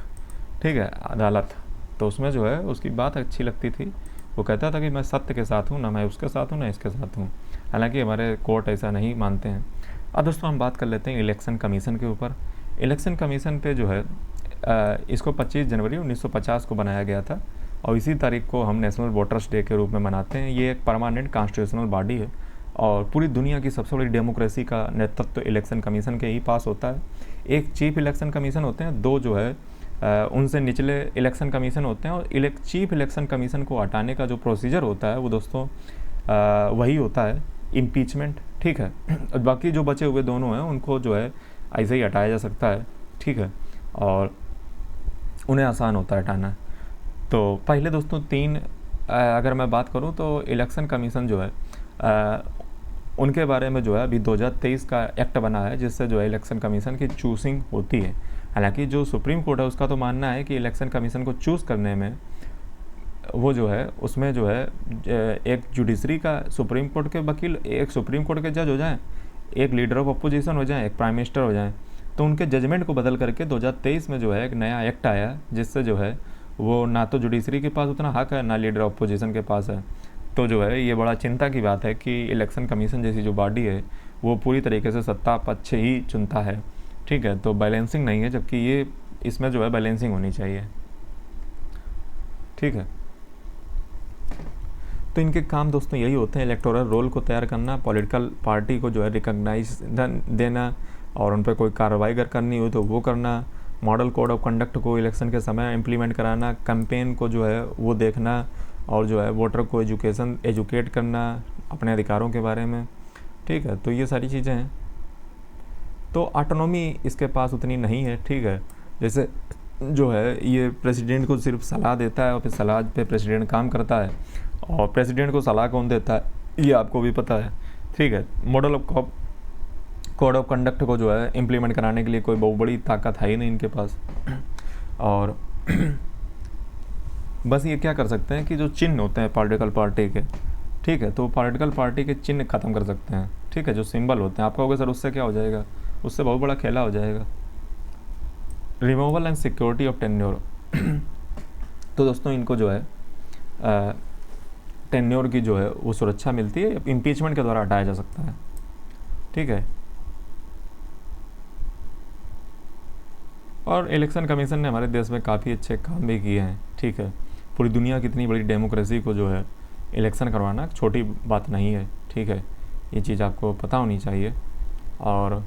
ठीक है, अदालत। तो उसमें जो है उसकी बात अच्छी लगती थी। वो कहता था कि मैं सत्य के साथ हूँ, ना मैं उसके साथ हूँ ना इसके साथ हूँ। हालांकि हमारे कोर्ट ऐसा नहीं मानते हैं। अब दोस्तों हम बात कर लेते हैं इलेक्शन कमीशन के ऊपर। इलेक्शन कमीशन पे जो है इसको 25 जनवरी 1950 को बनाया गया था और इसी तारीख को हम नेशनल वोटर्स डे के रूप में मनाते हैं। ये एक परमानेंट कॉन्स्टिट्यूशनल बॉडी है और पूरी दुनिया की सबसे बड़ी डेमोक्रेसी का नेतृत्व इलेक्शन कमीशन के ही पास होता है। एक चीफ इलेक्शन कमीशन होते हैं, दो जो है उनसे निचले इलेक्शन कमीशन होते हैं। और चीफ इलेक्शन कमीशन को हटाने का जो प्रोसीजर होता है वो दोस्तों वही होता है इम्पीचमेंट, ठीक है। और बाकी जो बचे हुए दोनों हैं उनको जो है ऐसे ही हटाया जा सकता है, ठीक है, और उन्हें आसान होता है हटाना। तो पहले दोस्तों अगर मैं बात करूं तो इलेक्शन कमीशन जो है उनके बारे में जो है अभी 2023 का एक्ट बना है जिससे जो है इलेक्शन कमीशन की चूसिंग होती है। हालांकि जो सुप्रीम कोर्ट है उसका तो मानना है कि इलेक्शन कमीशन को चूज़ करने में वो जो है उसमें जो है एक जुडिशरी का सुप्रीम कोर्ट के वकील, एक सुप्रीम कोर्ट के जज हो जाएं, एक लीडर ऑफ अपोजिशन हो जाएं, एक प्राइम मिनिस्टर हो जाएं। तो उनके जजमेंट को बदल करके 2023 में जो है एक नया एक्ट आया जिससे जो है वो ना तो जुडिशरी के पास उतना हक है ना लीडर ऑफ अपोजिशन के पास है। तो जो है ये बड़ा चिंता की बात है कि इलेक्शन कमीशन जैसी जो बॉडी है वो पूरी तरीके से सत्ता पक्ष ही चुनता है, ठीक है। तो बैलेंसिंग नहीं है, जबकि ये इसमें जो है बैलेंसिंग होनी चाहिए, ठीक है। तो इनके काम दोस्तों यही होते हैं, इलेक्टोरल रोल को तैयार करना, पॉलिटिकल पार्टी को जो है रिकॉग्नाइज देना और उन पर कोई कार्रवाई अगर करनी हो तो वो करना, मॉडल कोड ऑफ कंडक्ट को इलेक्शन के समय इम्प्लीमेंट कराना, कैंपेन को जो है वो देखना और जो है वोटर को एजुकेट करना अपने अधिकारों के बारे में, ठीक है। तो ये सारी चीज़ें हैं। तो ऑटोनॉमी इसके पास उतनी नहीं है, ठीक है। जैसे जो है ये प्रेसिडेंट को सिर्फ सलाह देता है और फिर सलाह पे प्रेसिडेंट काम करता है। और प्रेसिडेंट को सलाह कौन देता है ये आपको भी पता है, ठीक है। Model of code of conduct को जो है इम्प्लीमेंट कराने के लिए कोई बहुत बड़ी ताकत है ही नहीं इनके पास। और बस ये क्या कर सकते हैं कि जो चिन्ह होते हैं पॉलिटिकल पार्टी के, ठीक है, तो पॉलिटिकल पार्टी के चिन्ह ख़त्म कर सकते हैं, ठीक। ठीक है, जो सिंबल होते हैं। आप कहोगे सर उससे क्या हो जाएगा, उससे बहुत बड़ा खेला हो जाएगा। Removal and security of tenure तो दोस्तों इनको जो है टेन्योर की जो है वो सुरक्षा मिलती है, इम्पीचमेंट के द्वारा हटाया जा सकता है, ठीक है। और इलेक्शन कमीशन ने हमारे देश में काफ़ी अच्छे काम भी किए हैं, ठीक है। पूरी दुनिया की इतनी बड़ी डेमोक्रेसी को जो है इलेक्शन करवाना छोटी बात नहीं है, ठीक है। ये चीज़ आपको पता होनी चाहिए। और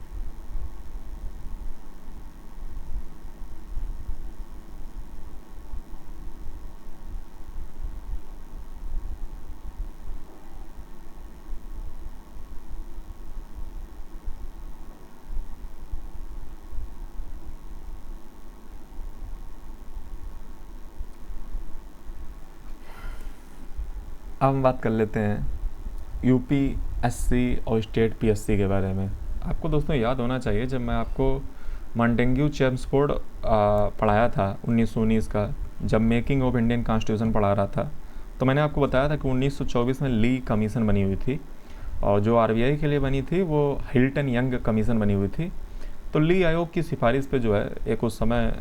अब हम बात कर लेते हैं यूपीएससी और स्टेट पीएससी के बारे में। आपको दोस्तों याद होना चाहिए, जब मैं आपको मॉन्टेग्यू चेम्सफोर्ड पढ़ाया था 1919 का, जब मेकिंग ऑफ इंडियन कॉन्स्टिट्यूशन पढ़ा रहा था, तो मैंने आपको बताया था कि 1924 में ली कमीशन बनी हुई थी, और जो आरबीआई के लिए बनी थी वो हिल्टन यंग कमीशन बनी हुई थी। तो ली आयोग की सिफारिश पे जो है एक उस समय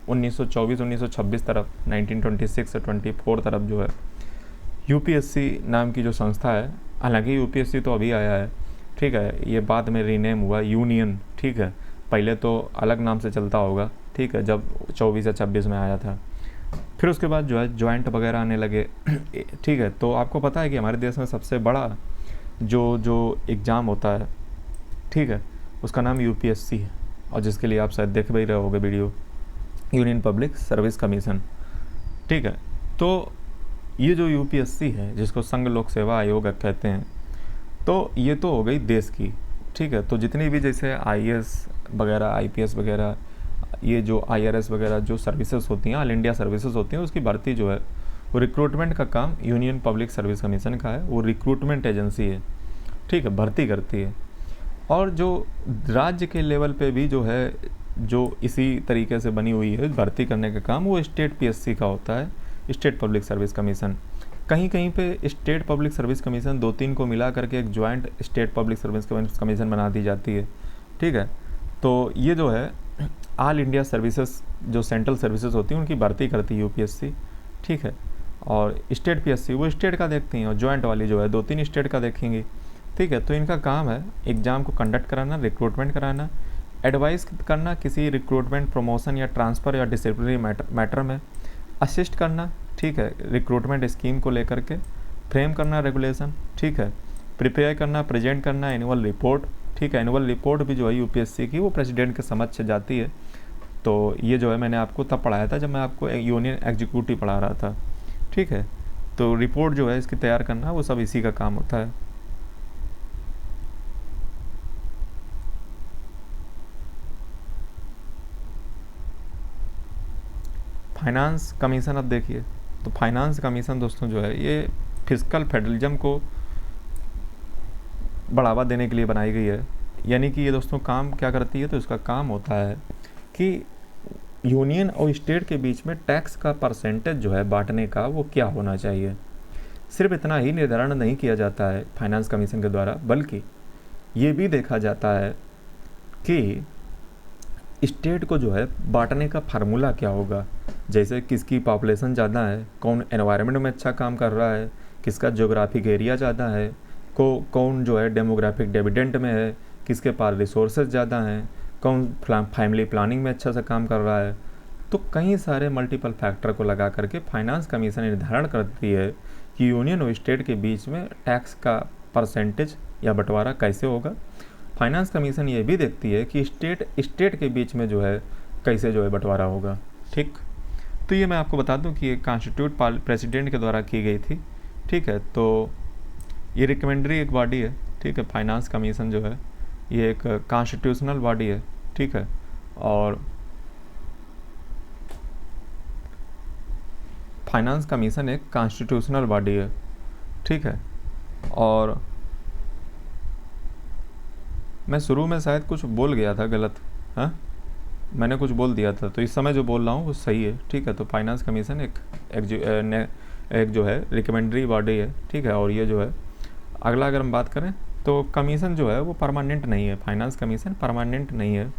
1924-1926 तरफ 1926 से 24 तरफ जो है यूपीएससी नाम की जो संस्था है, हालांकि यूपीएससी तो अभी आया है, ठीक है, ये बाद में रीनेम हुआ यूनियन, ठीक है। पहले तो अलग नाम से चलता होगा, ठीक है, जब 24 या 26 में आया था। फिर उसके बाद जो है जॉइंट वगैरह आने लगे, ठीक है। तो आपको पता है कि हमारे देश में सबसे बड़ा जो एग्ज़ाम होता है, ठीक है, उसका नाम यूपीएससी है, और जिसके लिए आप शायद देख भी रहे होगे video, union public service commission, ठीक है। तो ये जो यूपीएससी है, जिसको संघ लोक सेवा आयोग कहते हैं, तो ये तो हो गई देश की, ठीक है। तो जितनी भी जैसे आईएएस वगैरह, आईपीएस वगैरह, ये जो आईआरएस वगैरह जो सर्विसेज होती हैं, ऑल इंडिया सर्विसेज होती हैं, उसकी भर्ती जो है वो रिक्रूटमेंट का काम यूनियन पब्लिक सर्विस कमीशन का है। वो रिक्रूटमेंट एजेंसी है, ठीक है, भर्ती करती है। और जो राज्य के लेवल पे भी जो है, जो इसी तरीके से बनी हुई है भर्ती करने का काम, वो स्टेट पीएससी का होता है, स्टेट पब्लिक सर्विस कमीशन। कहीं कहीं पे स्टेट पब्लिक सर्विस कमीशन 2-3 को मिला करके एक joint state public service commission बना दी जाती है, ठीक है। तो ये जो है ऑल इंडिया सर्विसेज, जो सेंट्रल सर्विसेज होती हैं, उनकी भर्ती करती है यूपीएससी, ठीक है। और स्टेट पीएससी वो स्टेट का देखती हैं, और जॉइंट वाली जो है 2-3 स्टेट का देखेंगी, ठीक है। तो इनका काम है एग्ज़ाम को कंडक्ट कराना, रिक्रूटमेंट कराना, एडवाइस करना किसी रिक्रूटमेंट, प्रमोशन या ट्रांसफ़र या डिसिप्लिनरी मैटर में, असिस्ट करना, ठीक है, रिक्रूटमेंट स्कीम को लेकर के, फ्रेम करना रेगुलेशन, ठीक है, प्रिपेयर करना, प्रेजेंट करना एनुअल रिपोर्ट, ठीक है। एनुअल रिपोर्ट भी जो है यूपीएससी की वो प्रेसिडेंट के समक्ष जाती है। तो ये जो है मैंने आपको तब पढ़ाया था जब मैं आपको यूनियन एग्जीक्यूटिव पढ़ा रहा था, ठीक है। तो रिपोर्ट जो है इसकी तैयार करना, वो सब इसी का काम होता है। फाइनेंस कमीशन, अब देखिए, तो फाइनेंस कमीशन दोस्तों जो है ये फिस्कल फेडरलिज्म को बढ़ावा देने के लिए बनाई गई है। यानी कि ये दोस्तों काम क्या करती है, तो इसका काम होता है कि यूनियन और स्टेट के बीच में टैक्स का परसेंटेज जो है बांटने का वो क्या होना चाहिए। सिर्फ इतना ही निर्धारण नहीं किया जाता है फाइनेंस कमीशन के द्वारा, बल्कि ये भी देखा जाता है कि स्टेट को जो है बांटने का फार्मूला क्या होगा। जैसे किसकी पॉपुलेशन ज़्यादा है, कौन एनवायरनमेंट में अच्छा काम कर रहा है, किसका ज्योग्राफिक एरिया ज़्यादा है, कौन जो है डेमोग्राफिक डिविडेंड में है, किसके पास रिसोर्सेज ज़्यादा हैं, कौन फैमिली प्लानिंग में अच्छा सा काम कर रहा है। तो कई सारे मल्टीपल फैक्टर को लगा करके फाइनेंस कमीशन निर्धारण करती है कि यूनियन और स्टेट के बीच में टैक्स का परसेंटेज या बंटवारा कैसे होगा। फाइनेंस कमीशन ये भी देखती है कि स्टेट के बीच में जो है कैसे जो है बंटवारा होगा, ठीक। तो ये मैं आपको बता दूं कि ये कॉन्स्टिट्यूट प्रेसिडेंट के द्वारा की गई थी, ठीक है। तो ये रिकमेंडरी एक बॉडी है, ठीक है। फाइनेंस कमीशन जो है ये एक कॉन्स्टिट्यूशनल बॉडी है, ठीक है। और फाइनेंस कमीशन एक कॉन्स्टिट्यूशनल बॉडी है, ठीक है। और मैं शुरू में शायद कुछ बोल गया था गलत, हाँ, मैंने कुछ बोल दिया था, तो इस समय जो बोल रहा हूँ वो सही है, ठीक है। तो फाइनेंस कमीशन एक जो है रिकमेंडरी बॉडी है, ठीक है। और ये जो है अगला अगर हम बात करें तो कमीशन जो है वो परमानेंट नहीं है, फाइनेंस कमीशन परमानेंट नहीं है।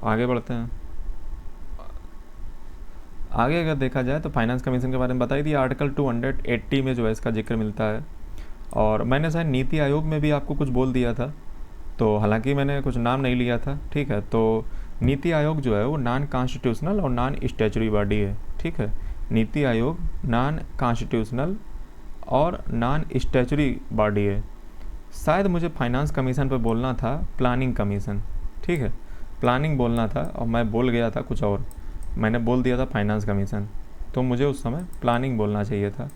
आगे बढ़ते हैं। आगे अगर देखा जाए तो फाइनेंस कमीशन के बारे में बताई थी, आर्टिकल 280 में जो है इसका जिक्र मिलता है। और मैंने शायद नीति आयोग में भी आपको कुछ बोल दिया था, तो हालांकि मैंने कुछ नाम नहीं लिया था, ठीक है। तो नीति आयोग जो है वो नॉन कॉन्स्टिट्यूशनल और नॉन स्टैच्यूटरी बॉडी है, ठीक है। नीति आयोग नॉन कॉन्स्टिट्यूशनल और नॉन स्टैच्यूटरी बॉडी है। शायद मुझे फाइनेंस कमीशन पे बोलना था प्लानिंग कमीशन, ठीक है, प्लानिंग बोलना था और मैं बोल गया था कुछ और, मैंने बोल दिया था फाइनेंस कमीशन, तो मुझे उस समय प्लानिंग बोलना चाहिए था,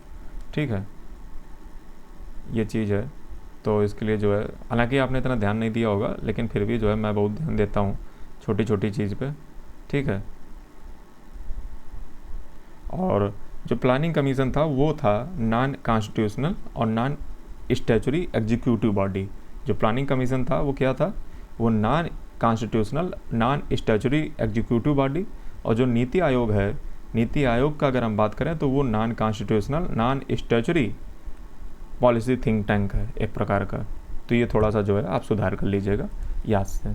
ठीक है। ये चीज़ है, तो इसके लिए जो है, हालांकि आपने इतना ध्यान नहीं दिया होगा, लेकिन फिर भी जो है मैं बहुत ध्यान देता हूँ छोटी छोटी चीज़ पे, ठीक है। और जो प्लानिंग कमीशन था वो था नॉन कॉन्स्टिट्यूशनल और नॉन स्टैच्यूटरी एग्जीक्यूटिव बॉडी। जो प्लानिंग कमीशन था वो क्या था, वो non constitutional non statutory executive body. और जो नीति आयोग है, नीति आयोग का अगर हम बात करें तो वो non constitutional non statutory policy think tank है एक प्रकार का। तो ये थोड़ा सा जो है आप सुधार कर लीजिएगा याद से,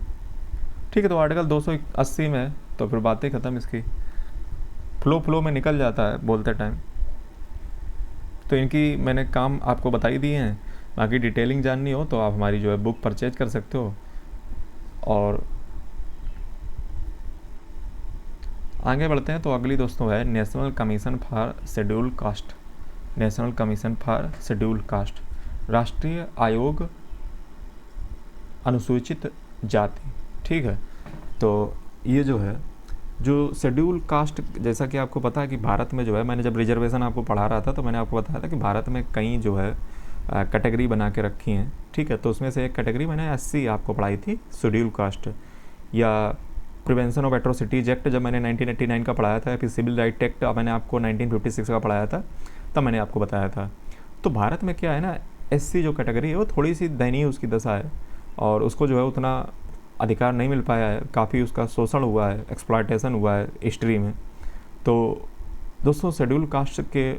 ठीक है। तो आर्टिकल 280 में तो फिर बातें ख़त्म इसकी, फ्लो में निकल जाता है बोलते टाइम। तो इनकी मैंने काम आपको बता ही दिए हैं, बाकी डिटेलिंग जाननी हो तो आप हमारी जो है बुक परचेज कर सकते हो। और आगे बढ़ते हैं, तो अगली दोस्तों है national commission for schedule caste. National commission for schedule caste, राष्ट्रीय आयोग अनुसूचित जाति, ठीक है। तो ये जो है जो शेड्यूल कास्ट, जैसा कि आपको पता है कि भारत में जो है, मैंने जब रिजर्वेशन आपको पढ़ा रहा था तो मैंने आपको बताया था कि भारत में कई जो है कैटेगरी बना के रखी हैं, ठीक है। तो उसमें से एक कैटेगरी मैंने SC आपको पढ़ाई थी, शेड्यूल कास्ट, या प्रिवेंशन ऑफ एट्रोसिटीज एक्ट जब मैंने 1989 का पढ़ाया था, फिर सिविल राइट एक्ट मैंने आपको 1956 का पढ़ाया था, तब मैंने आपको बताया था। तो भारत में क्या है ना, SC जो कैटेगरी है वो थोड़ी सी दयनीय उसकी दशा है, और उसको जो है उतना अधिकार नहीं मिल पाया है, काफ़ी उसका शोषण हुआ है, एक्सप्लॉयटेशन हुआ है हिस्ट्री में। तो दोस्तों शेड्यूल कास्ट के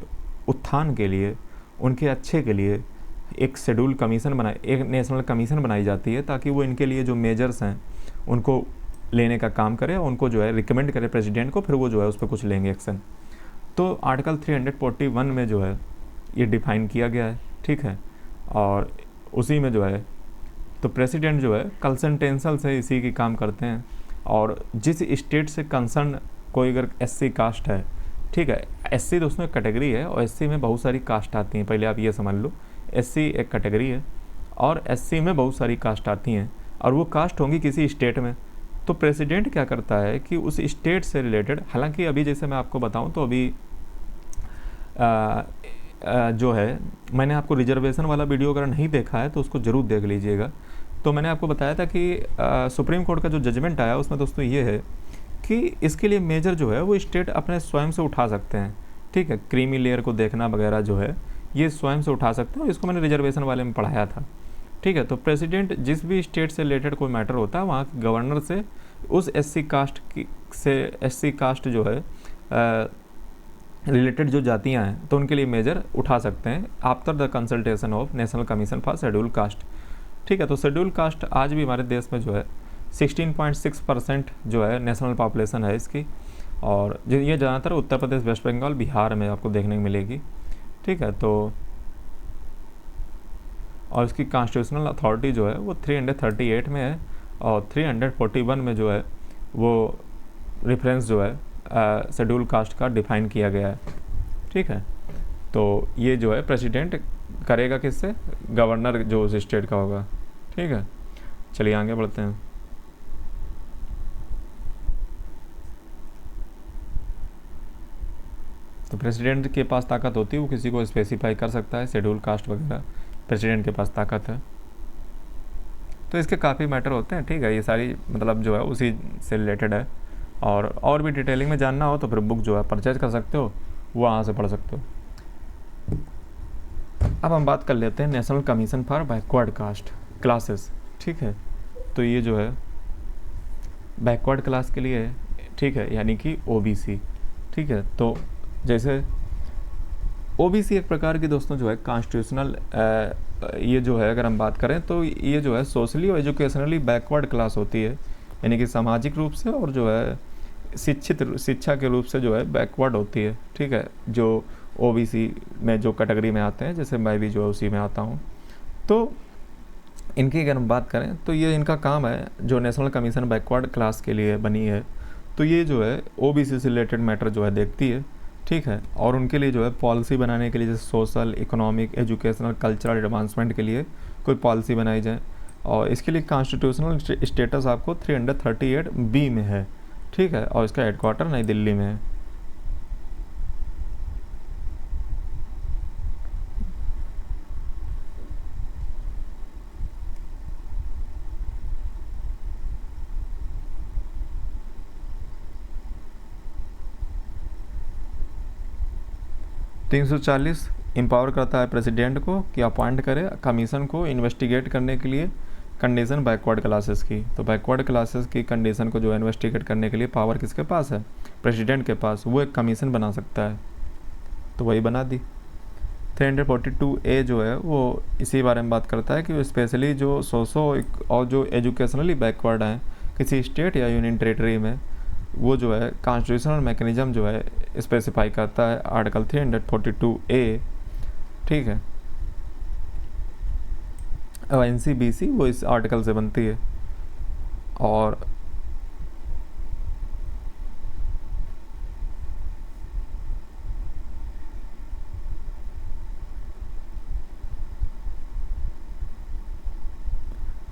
उत्थान के लिए, उनके अच्छे के लिए एक शेड्यूल कमीशन एक नेशनल कमीशन बनाई जाती है, ताकि वो इनके लिए जो मेजर्स हैं उनको लेने का काम करे, उनको जो है रिकमेंड करे प्रेसिडेंट को, फिर वो जो है उस पर कुछ लेंगे एक्शन। तो आर्टिकल 341 में जो है ये डिफाइन किया गया है, ठीक है। और उसी में जो है तो प्रेसिडेंट जो है कंसल्टेंसल से इसी की काम करते हैं, और जिस स्टेट से कंसर्न कोई अगर SC कास्ट है, ठीक है, SC दोस्तों एक कैटेगरी है और SC में बहुत सारी कास्ट आती हैं, पहले आप ये समझ लो, SC एक कैटेगरी है और SC में बहुत सारी कास्ट आती हैं, और वो कास्ट होंगी किसी स्टेट में। तो प्रेसिडेंट क्या करता है कि उस स्टेट से रिलेटेड, हालांकि अभी जैसे मैं आपको बताऊं तो अभी जो है मैंने आपको रिजर्वेशन वाला वीडियो अगर नहीं देखा है तो उसको ज़रूर देख लीजिएगा। तो मैंने आपको बताया था कि सुप्रीम कोर्ट का जो जजमेंट आया उसमें दोस्तों ये है कि इसके लिए मेजर जो है वो स्टेट अपने स्वयं से उठा सकते हैं, ठीक है। क्रीमी लेयर को देखना वगैरह जो है ये स्वयं से उठा सकते हैं, और इसको मैंने रिजर्वेशन वाले में पढ़ाया था, ठीक है। तो प्रेसिडेंट जिस भी स्टेट से रिलेटेड कोई मैटर होता है वहाँ गवर्नर से उस SC कास्ट जो है रिलेटेड जो जातियाँ हैं तो उनके लिए मेजर उठा सकते हैं after the consultation of national commission for schedule caste, ठीक है। तो शेड्यूल कास्ट आज भी हमारे देश में जो है 16.6% जो है नेशनल पॉपुलेशन है इसकी, और ये ज़्यादातर उत्तर प्रदेश, वेस्ट बंगाल, बिहार में आपको देखने को मिलेगी, ठीक है। तो और इसकी कॉन्स्टिट्यूशनल अथॉरिटी जो है वो 338 में है, और 341 में जो है वो रेफरेंस जो है शेड्यूल कास्ट का डिफाइन किया गया है, ठीक है। तो ये जो है प्रेसिडेंट करेगा किससे, गवर्नर जो उस स्टेट का होगा, ठीक है। चलिए आगे बढ़ते हैं। तो प्रेसिडेंट के पास ताकत होती है, वो किसी को स्पेसिफाई कर सकता है शेड्यूल कास्ट वगैरह, प्रेसिडेंट के पास ताकत है। तो इसके काफ़ी मैटर होते हैं, ठीक है। ये सारी मतलब जो है उसी से रिलेटेड है, और भी डिटेलिंग में जानना हो तो फिर बुक जो है परचेज कर सकते हो, वो वहाँ से पढ़ सकते हो। अब हम बात कर लेते हैं national commission for backward caste classes, ठीक है। तो ये जो है बैकवर्ड क्लास के लिए, ठीक है, यानी कि OBC, ठीक है। तो जैसे ओबीसी एक प्रकार की दोस्तों जो है कॉन्स्टिट्यूशनल, ये जो है अगर हम बात करें तो ये जो है सोशली और एजुकेशनली बैकवर्ड क्लास होती है, यानी कि सामाजिक रूप से और जो है शिक्षा के रूप से जो है बैकवर्ड होती है। ठीक है, जो ओबीसी में जो कैटेगरी में आते हैं, जैसे मैं भी जो है उसी में आता हूँ। तो इनकी अगर हम बात करें तो ये इनका काम है, जो नेशनल कमीशन बैकवर्ड क्लास के लिए बनी है, तो ये जो है ओबीसी से रिलेटेड मैटर जो है देखती है। ठीक है, और उनके लिए जो है पॉलिसी बनाने के लिए, जैसे social, economic, educational, cultural advancement के लिए कोई पॉलिसी बनाई जाए, और इसके लिए कॉन्स्टिट्यूशनल स्टेटस आपको 338B में है। ठीक है, और इसका हेडक्वार्टर नई दिल्ली में है। तीन सौ चालीस एम्पावर करता है प्रेसिडेंट को कि अपॉइंट करे कमीशन को इन्वेस्टिगेट करने के लिए कंडीशन बैकवर्ड क्लासेस की। तो बैकवर्ड क्लासेस की कंडीशन को जो है इन्वेस्टिगेट करने के लिए पावर किसके पास है? प्रेसिडेंट के पास। वो एक कमीशन बना सकता है, तो वही बना दी। 342A जो है वो इसी बारे में बात करता है कि वो स्पेशली जो सोशो और जो एजुकेशनली बैकवर्ड हैं किसी स्टेट या यूनियन टेरेटरी में, वो जो है कॉन्स्टिट्यूशनल मैकेनिज्म जो है स्पेसिफाई करता है आर्टिकल 342A। ठीक है, अब NCBC वो इस आर्टिकल से बनती है। और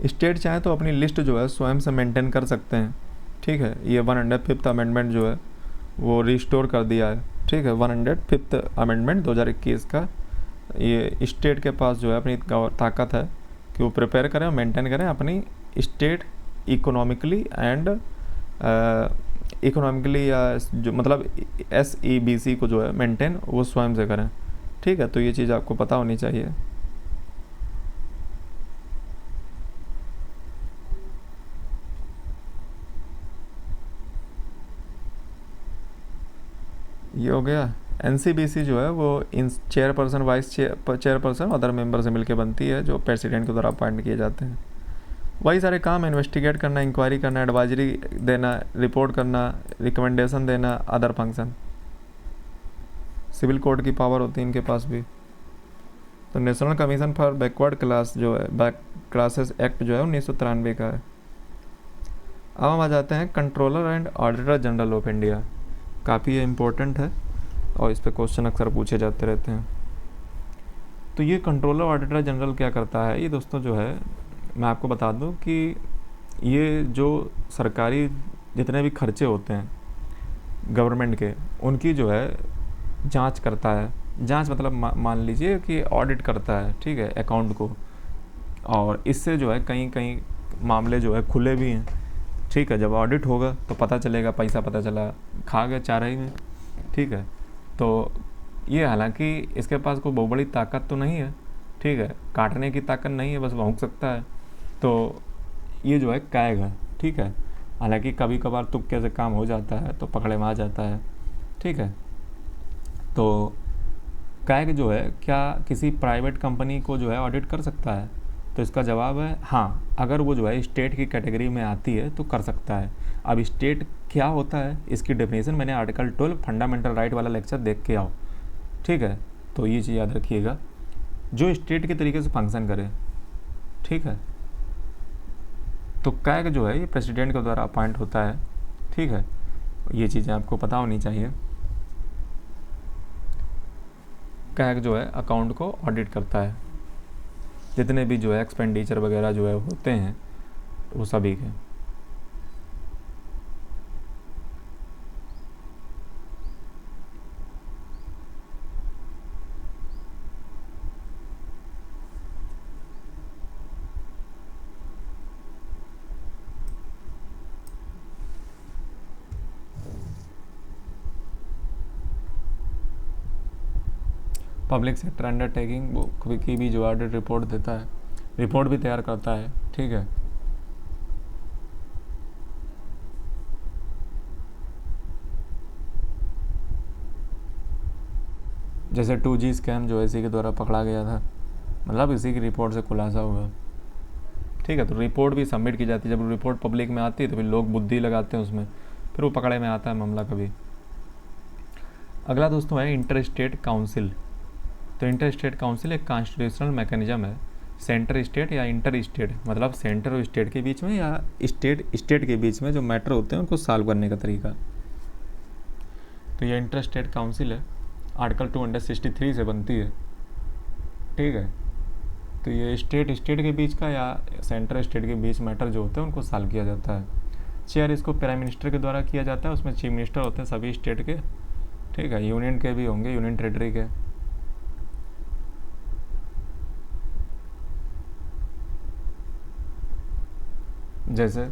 स्टेट चाहे तो अपनी लिस्ट जो है स्वयं से मेंटेन कर सकते हैं। ठीक है, ये 105th अमेंडमेंट जो है वो रिस्टोर कर दिया है। ठीक है, 105th अमेंडमेंट 2021 का, ये स्टेट के पास जो है अपनी ताकत है कि वो प्रिपेयर करें और मेंटेन करें अपनी स्टेट इकोनॉमिकली एंड इकोनॉमिकली, या जो मतलब SEBC को जो है मेंटेन वो स्वयं से करें। ठीक है, तो ये चीज़ आपको पता होनी चाहिए। ये हो गया। NCBC जो है वो इन chairperson, vice chairperson, other member से मिलकर बनती है, जो प्रेसिडेंट के द्वारा अपॉइंट किए जाते हैं। वही सारे काम, इन्वेस्टिगेट करना, इंक्वायरी करना, एडवाइजरी देना, रिपोर्ट करना, रिकमेंडेशन देना, अदर फंक्शन। सिविल कोड की पावर होती है इनके पास भी। तो national commission for backward class जो है, बैक क्लासेस एक्ट जो है 1993 का है। अब हम आ जाते हैं controller and auditor general of India. काफ़ी ये इम्पोर्टेंट है और इस पर क्वेश्चन अक्सर पूछे जाते रहते हैं। तो ये कंट्रोलर ऑडिटर जनरल क्या करता है, ये दोस्तों जो है मैं आपको बता दूं कि ये जो सरकारी जितने भी खर्चे होते हैं गवर्नमेंट के, उनकी जो है जांच करता है। जांच मतलब मान लीजिए कि ऑडिट करता है, ठीक है, अकाउंट को। और इससे जो है कहीं कहीं मामले जो है खुले भी हैं। ठीक है, जब ऑडिट होगा तो पता चलेगा, पैसा पता चला खा गया चाराई में। ठीक है, तो ये हालांकि इसके पास कोई बहुत बड़ी ताकत तो नहीं है। ठीक है, काटने की ताकत नहीं है, बस भौंक सकता है। तो ये जो है काएगा। ठीक है, हालांकि कभी कभार तुक्के से काम हो जाता है तो पकड़े में आ जाता है। ठीक है, तो कैग जो है क्या किसी प्राइवेट कंपनी को जो है ऑडिट कर सकता है? तो इसका जवाब है हाँ, अगर वो जो है स्टेट की कैटेगरी में आती है तो कर सकता है। अब स्टेट क्या होता है, इसकी डेफिनेशन मैंने आर्टिकल 12 फंडामेंटल राइट वाला लेक्चर देख के आओ। ठीक है, तो ये चीज़ याद रखिएगा, जो स्टेट के तरीके से फंक्शन करे। ठीक है, तो कैग जो है ये प्रेसिडेंट के द्वारा अपॉइंट होता है। ठीक है, ये चीज़ें आपको पता होनी चाहिए। कैग जो है अकाउंट को ऑडिट करता है, जितने भी जो है एक्सपेंडिचर वगैरह जो है होते हैं वो सभी के। पब्लिक सेक्टर अंडरटेकिंग की भी जो ऑडिट रिपोर्ट देता है, रिपोर्ट भी तैयार करता है। ठीक है, जैसे 2G स्कैम जो है इसी के द्वारा पकड़ा गया था, मतलब इसी की रिपोर्ट से खुलासा हुआ। ठीक है, तो रिपोर्ट भी सबमिट की जाती है। जब रिपोर्ट पब्लिक में आती है तो फिर लोग बुद्धि लगाते हैं उसमें, फिर वो पकड़े में आता है मामला कभी। अगला दोस्तों है इंटर स्टेट काउंसिल। तो इंटर स्टेट काउंसिल एक कॉन्स्टिट्यूशनल मैकेनिज्म है सेंटर स्टेट या इंटर स्टेट, मतलब सेंटर और स्टेट के बीच में या स्टेट के बीच में जो मैटर होते हैं उनको सॉल्व करने का तरीका। तो ये इंटर स्टेट काउंसिल है, आर्टिकल 263 से बनती है। ठीक है, तो ये स्टेट के बीच का या सेंटर स्टेट के बीच मैटर जो होते हैं उनको सॉल्व किया जाता है। चेयर इसको प्राइम मिनिस्टर के द्वारा किया जाता है, उसमें चीफ मिनिस्टर होते हैं सभी स्टेट के। ठीक है, यूनियन के भी होंगे, यूनियन टेरिटरी के। जैसे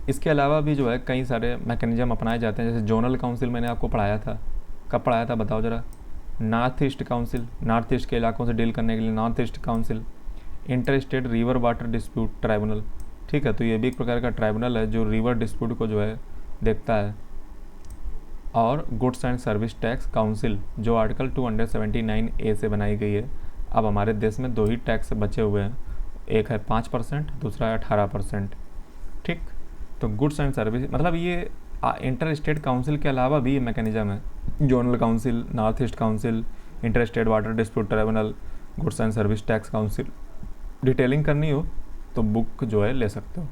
इसके अलावा भी जो है कई सारे मैकेनिज्म अपनाए जाते हैं। जैसे जोनल काउंसिल मैंने आपको पढ़ाया था, कब पढ़ाया था बताओ ज़रा। North east council, north east के इलाकों से डील करने के लिए north east council. Inter state river water dispute tribunal. ठीक है, तो ये भी एक प्रकार का ट्राइब्यूनल है जो रिवर डिस्प्यूट को जो है देखता है। और goods and service tax council जो आर्टिकल 279A से बनाई गई है। अब हमारे देश में 2 ही टैक्स बचे हुए हैं, एक है 5%, दूसरा है 18%। ठीक, तो गुड्स एंड सर्विस मतलब ये इंटर स्टेट काउंसिल के अलावा भी ये मैकेनिज्म है। Zonal council, north east council, inter state water dispute tribunal, goods and service tax council. Detailing करनी हो तो बुक जो है ले सकते हो।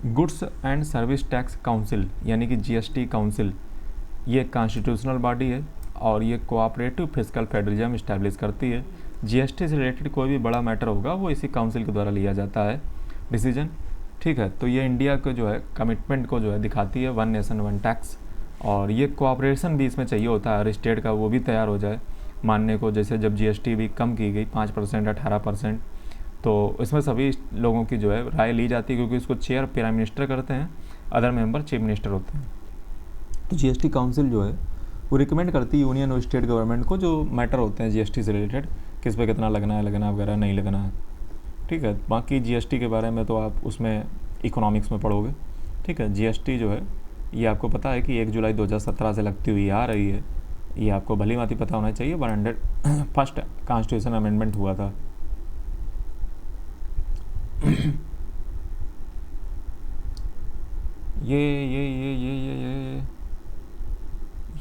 Goods and service tax council यानी कि GST काउंसिल, ये कॉन्स्टिट्यूशनल बॉडी है और ये कोऑपरेटिव फिस्कल फेडरलिज्म इस्टेब्लिश करती है। GST से रिलेटेड कोई भी बड़ा मैटर होगा वो इसी काउंसिल के द्वारा लिया जाता है डिसीजन। ठीक है, तो ये इंडिया को जो है कमिटमेंट को जो है दिखाती है, 1 नेशन 1 टैक्स। और ये कोऑपरेशन भी इसमें चाहिए होता है हर स्टेट का, वो भी तैयार हो जाए मानने को। जैसे जब GST भी कम की गई 5% 18%, तो इसमें सभी लोगों की जो है राय ली जाती है, क्योंकि इसको चेयर प्राइम मिनिस्टर करते हैं, अदर मेंबर चीफ मिनिस्टर होते हैं। तो GST काउंसिल जो है वो रिकमेंड करती है यूनियन और स्टेट गवर्नमेंट को जो मैटर होते हैं GST से रिलेटेड, किस पे कितना लगना है वगैरह नहीं लगना है। ठीक है, बाकी GST के बारे में तो आप उसमें इकोनॉमिक्स में पढ़ोगे। ठीक है, GST जो है ये आपको पता है कि 1 जुलाई 2017 से लगती हुई आ रही है, ये आपको भली भांति पता होना चाहिए। 101st कॉन्स्टिट्यूशन अमेंडमेंट हुआ था।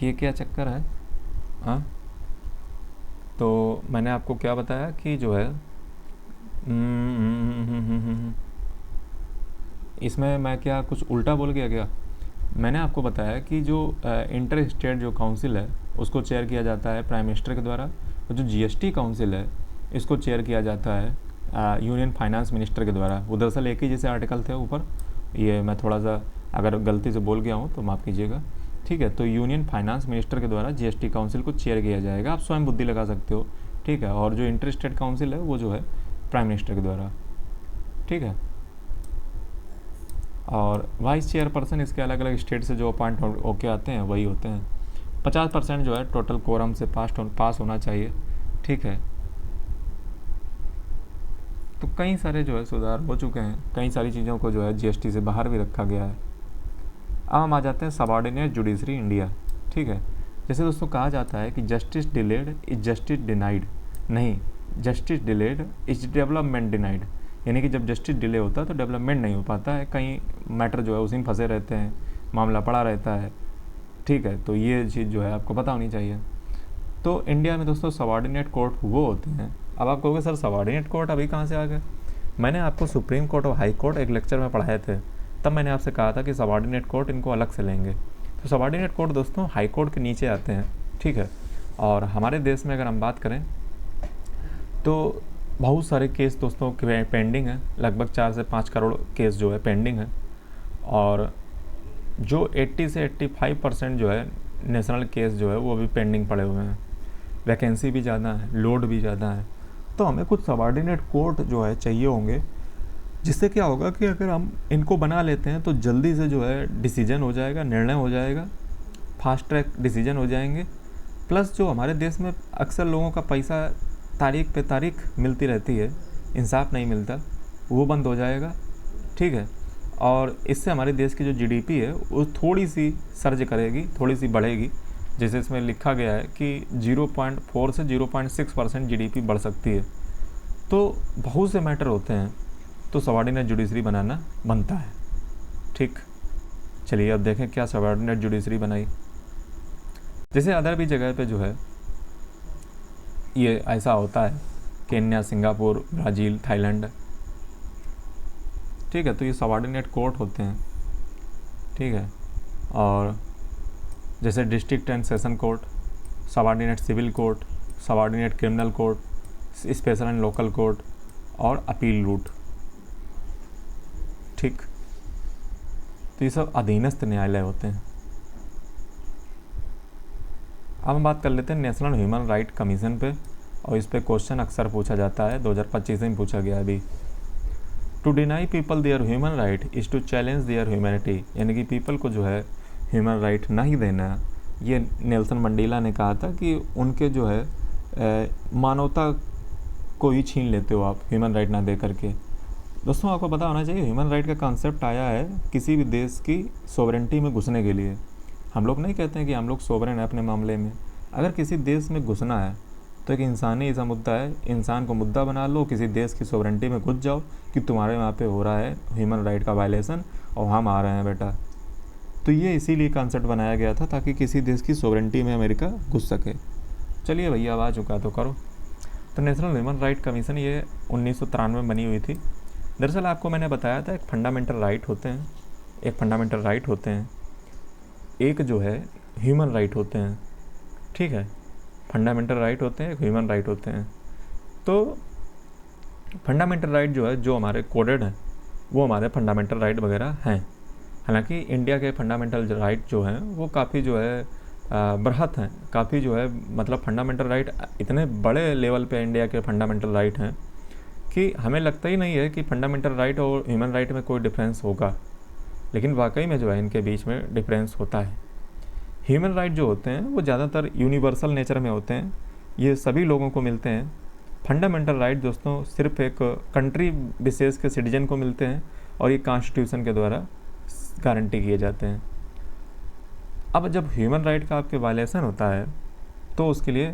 ये क्या चक्कर है? हाँ, तो मैंने आपको क्या बताया कि जो है इसमें मैं क्या कुछ उल्टा बोल गया क्या? मैंने आपको बताया कि जो इंटर स्टेट जो काउंसिल है उसको चेयर किया जाता है प्राइम मिनिस्टर के द्वारा, और जो GST काउंसिल है इसको चेयर किया जाता है यूनियन फाइनेंस मिनिस्टर के द्वारा। वो दरअसल एक ही जैसे आर्टिकल थे ऊपर, ये मैं थोड़ा सा अगर गलती से बोल गया हूँ तो माफ़ कीजिएगा। ठीक है, तो यूनियन फाइनेंस मिनिस्टर के द्वारा GST काउंसिल को चेयर किया जाएगा, आप स्वयं बुद्धि लगा सकते हो। ठीक है, और जो इंटर स्टेट काउंसिल है वो जो है प्राइम मिनिस्टर के द्वारा। ठीक है, और वाइस चेयरपर्सन इसके अलग अलग स्टेट से जो अपॉइंट होके आते हैं वही होते हैं। 50% जो है टोटल कोरम से पास होना चाहिए। ठीक है, तो कई सारे जो है सुधार हो चुके हैं, कई सारी चीज़ों को जो है GST से बाहर भी रखा गया है। अब हम आ जाते हैं सबऑर्डिनेट जुडिशरी इंडिया। ठीक है, जैसे दोस्तों कहा जाता है कि justice delayed is justice denied, नहीं, justice delayed is development denied. यानी कि जब जस्टिस डिले होता है तो डेवलपमेंट नहीं हो पाता है, कई मैटर जो है उसी में फंसे रहते हैं, मामला पड़ा रहता है। ठीक है, तो ये चीज़ जो है आपको पता होनी चाहिए। तो इंडिया में दोस्तों सबऑर्डिनेट कोर्ट वो होते हैं। अब आप कहोगे सर सबऑर्डिनेट कोर्ट अभी कहाँ से आ गए? मैंने आपको सुप्रीम कोर्ट और हाई कोर्ट एक लेक्चर में पढ़ाए थे, तब मैंने आपसे कहा था कि सबऑर्डिनेट कोर्ट इनको अलग से लेंगे। तो सबऑर्डिनेट कोर्ट दोस्तों हाई कोर्ट के नीचे आते हैं। ठीक है, और हमारे देश में अगर हम बात करें तो बहुत सारे केस दोस्तों पेंडिंग है, लगभग 4 से 5 करोड़ केस जो है पेंडिंग है, और जो 80 से 85% जो है नेशनल केस जो है वो अभी पेंडिंग पड़े हुए हैं। वैकेंसी भी ज़्यादा है, लोड भी ज़्यादा है, तो हमें कुछ सबऑर्डिनेट कोर्ट जो है चाहिए होंगे, जिससे क्या होगा कि अगर हम इनको बना लेते हैं तो जल्दी से जो है डिसीजन हो जाएगा, निर्णय हो जाएगा, फास्ट ट्रैक डिसीजन हो जाएंगे। प्लस जो हमारे देश में अक्सर लोगों का पैसा तारीख पे तारीख मिलती रहती है, इंसाफ नहीं मिलता, वो बंद हो जाएगा। ठीक है, और इससे हमारे देश की जो जीडीपी है वो थोड़ी सी सर्ज करेगी, थोड़ी सी बढ़ेगी। जैसे इसमें लिखा गया है कि 0.4 से 0.6% जीडीपी बढ़ सकती है। तो बहुत से मैटर होते हैं, तो सबऑर्डिनेट जुडिशरी बनाना बनता है। ठीक, चलिए अब देखें क्या सबऑर्डिनेट जुडिशरी बनाई। जैसे अदर भी जगह पे जो है ये ऐसा होता है, केन्या, सिंगापुर, ब्राज़ील, थाईलैंड, ठीक है, तो ये सबऑर्डिनेट कोर्ट होते हैं। ठीक है, और जैसे district and session court, subordinate civil court, subordinate criminal court, special and local court और अपील रूट। ठीक, तो ये सब अधीनस्थ न्यायालय होते हैं। अब हम बात कर लेते हैं नेशनल ह्यूमन राइट कमीशन पे, और इस पे क्वेश्चन अक्सर पूछा जाता है, 2025 में पूछा गया अभी। To deny people their human right is to challenge their humanity, यानी कि पीपल को जो है ह्यूमन राइट नहीं देना। ये नेल्सन मंडेला ने कहा था कि उनके जो है मानवता को ही छीन लेते हो आप ह्यूमन राइट ना दे करके। दोस्तों आपको पता होना चाहिए ह्यूमन राइट का कॉन्सेप्ट आया है किसी भी देश की सोवरेंटी में घुसने के लिए। हम लोग नहीं कहते हैं कि हम लोग सोवरेन हैं अपने मामले में। अगर किसी देश में घुसना है तो एक इंसानी ऐसा मुद्दा है, इंसान को मुद्दा बना लो, किसी देश की सोवरेंटी में घुस जाओ कि तुम्हारे वहाँ पे हो रहा है ह्यूमन राइट का वायलेशन और हम आ रहे हैं बेटा। तो ये इसीलिए कॉन्सेप्ट बनाया गया था ताकि किसी देश की सोवरेंटी में अमेरिका घुस सके। चलिए भैया अब आ चुका तो करो। तो नेशनल ह्यूमन राइट कमीशन ये 1993 में बनी हुई थी। दरअसल आपको मैंने बताया था एक फंडामेंटल राइट होते हैं, एक फंडामेंटल राइट होते हैं, एक जो है ह्यूमन राइट होते हैं। ठीक है, फंडामेंटल राइट होते हैं, एक ह्यूमन राइट होते हैं। तो फंडामेंटल राइट जो है, जो हमारे कोडेड हैं, वो हमारे फंडामेंटल राइट वगैरह हैं। हालांकि इंडिया के फंडामेंटल राइट जो हैं वो काफ़ी जो है बृहत हैं, काफ़ी जो है मतलब फंडामेंटल राइट इतने बड़े लेवल पे इंडिया के फंडामेंटल राइट हैं कि हमें लगता ही नहीं है कि फंडामेंटल राइट और ह्यूमन राइट में कोई डिफरेंस होगा, लेकिन वाकई में जो है इनके बीच में डिफरेंस होता है। ह्यूमन राइट जो होते हैं वो ज़्यादातर यूनिवर्सल नेचर में होते हैं, ये सभी लोगों को मिलते हैं। फंडामेंटल राइट दोस्तों सिर्फ एक कंट्री विशेष के सिटीजन को मिलते हैं और ये कॉन्स्टिट्यूशन के द्वारा गारंटी किए जाते हैं। अब जब ह्यूमन राइट का आपके वायलेशन होता है तो उसके लिए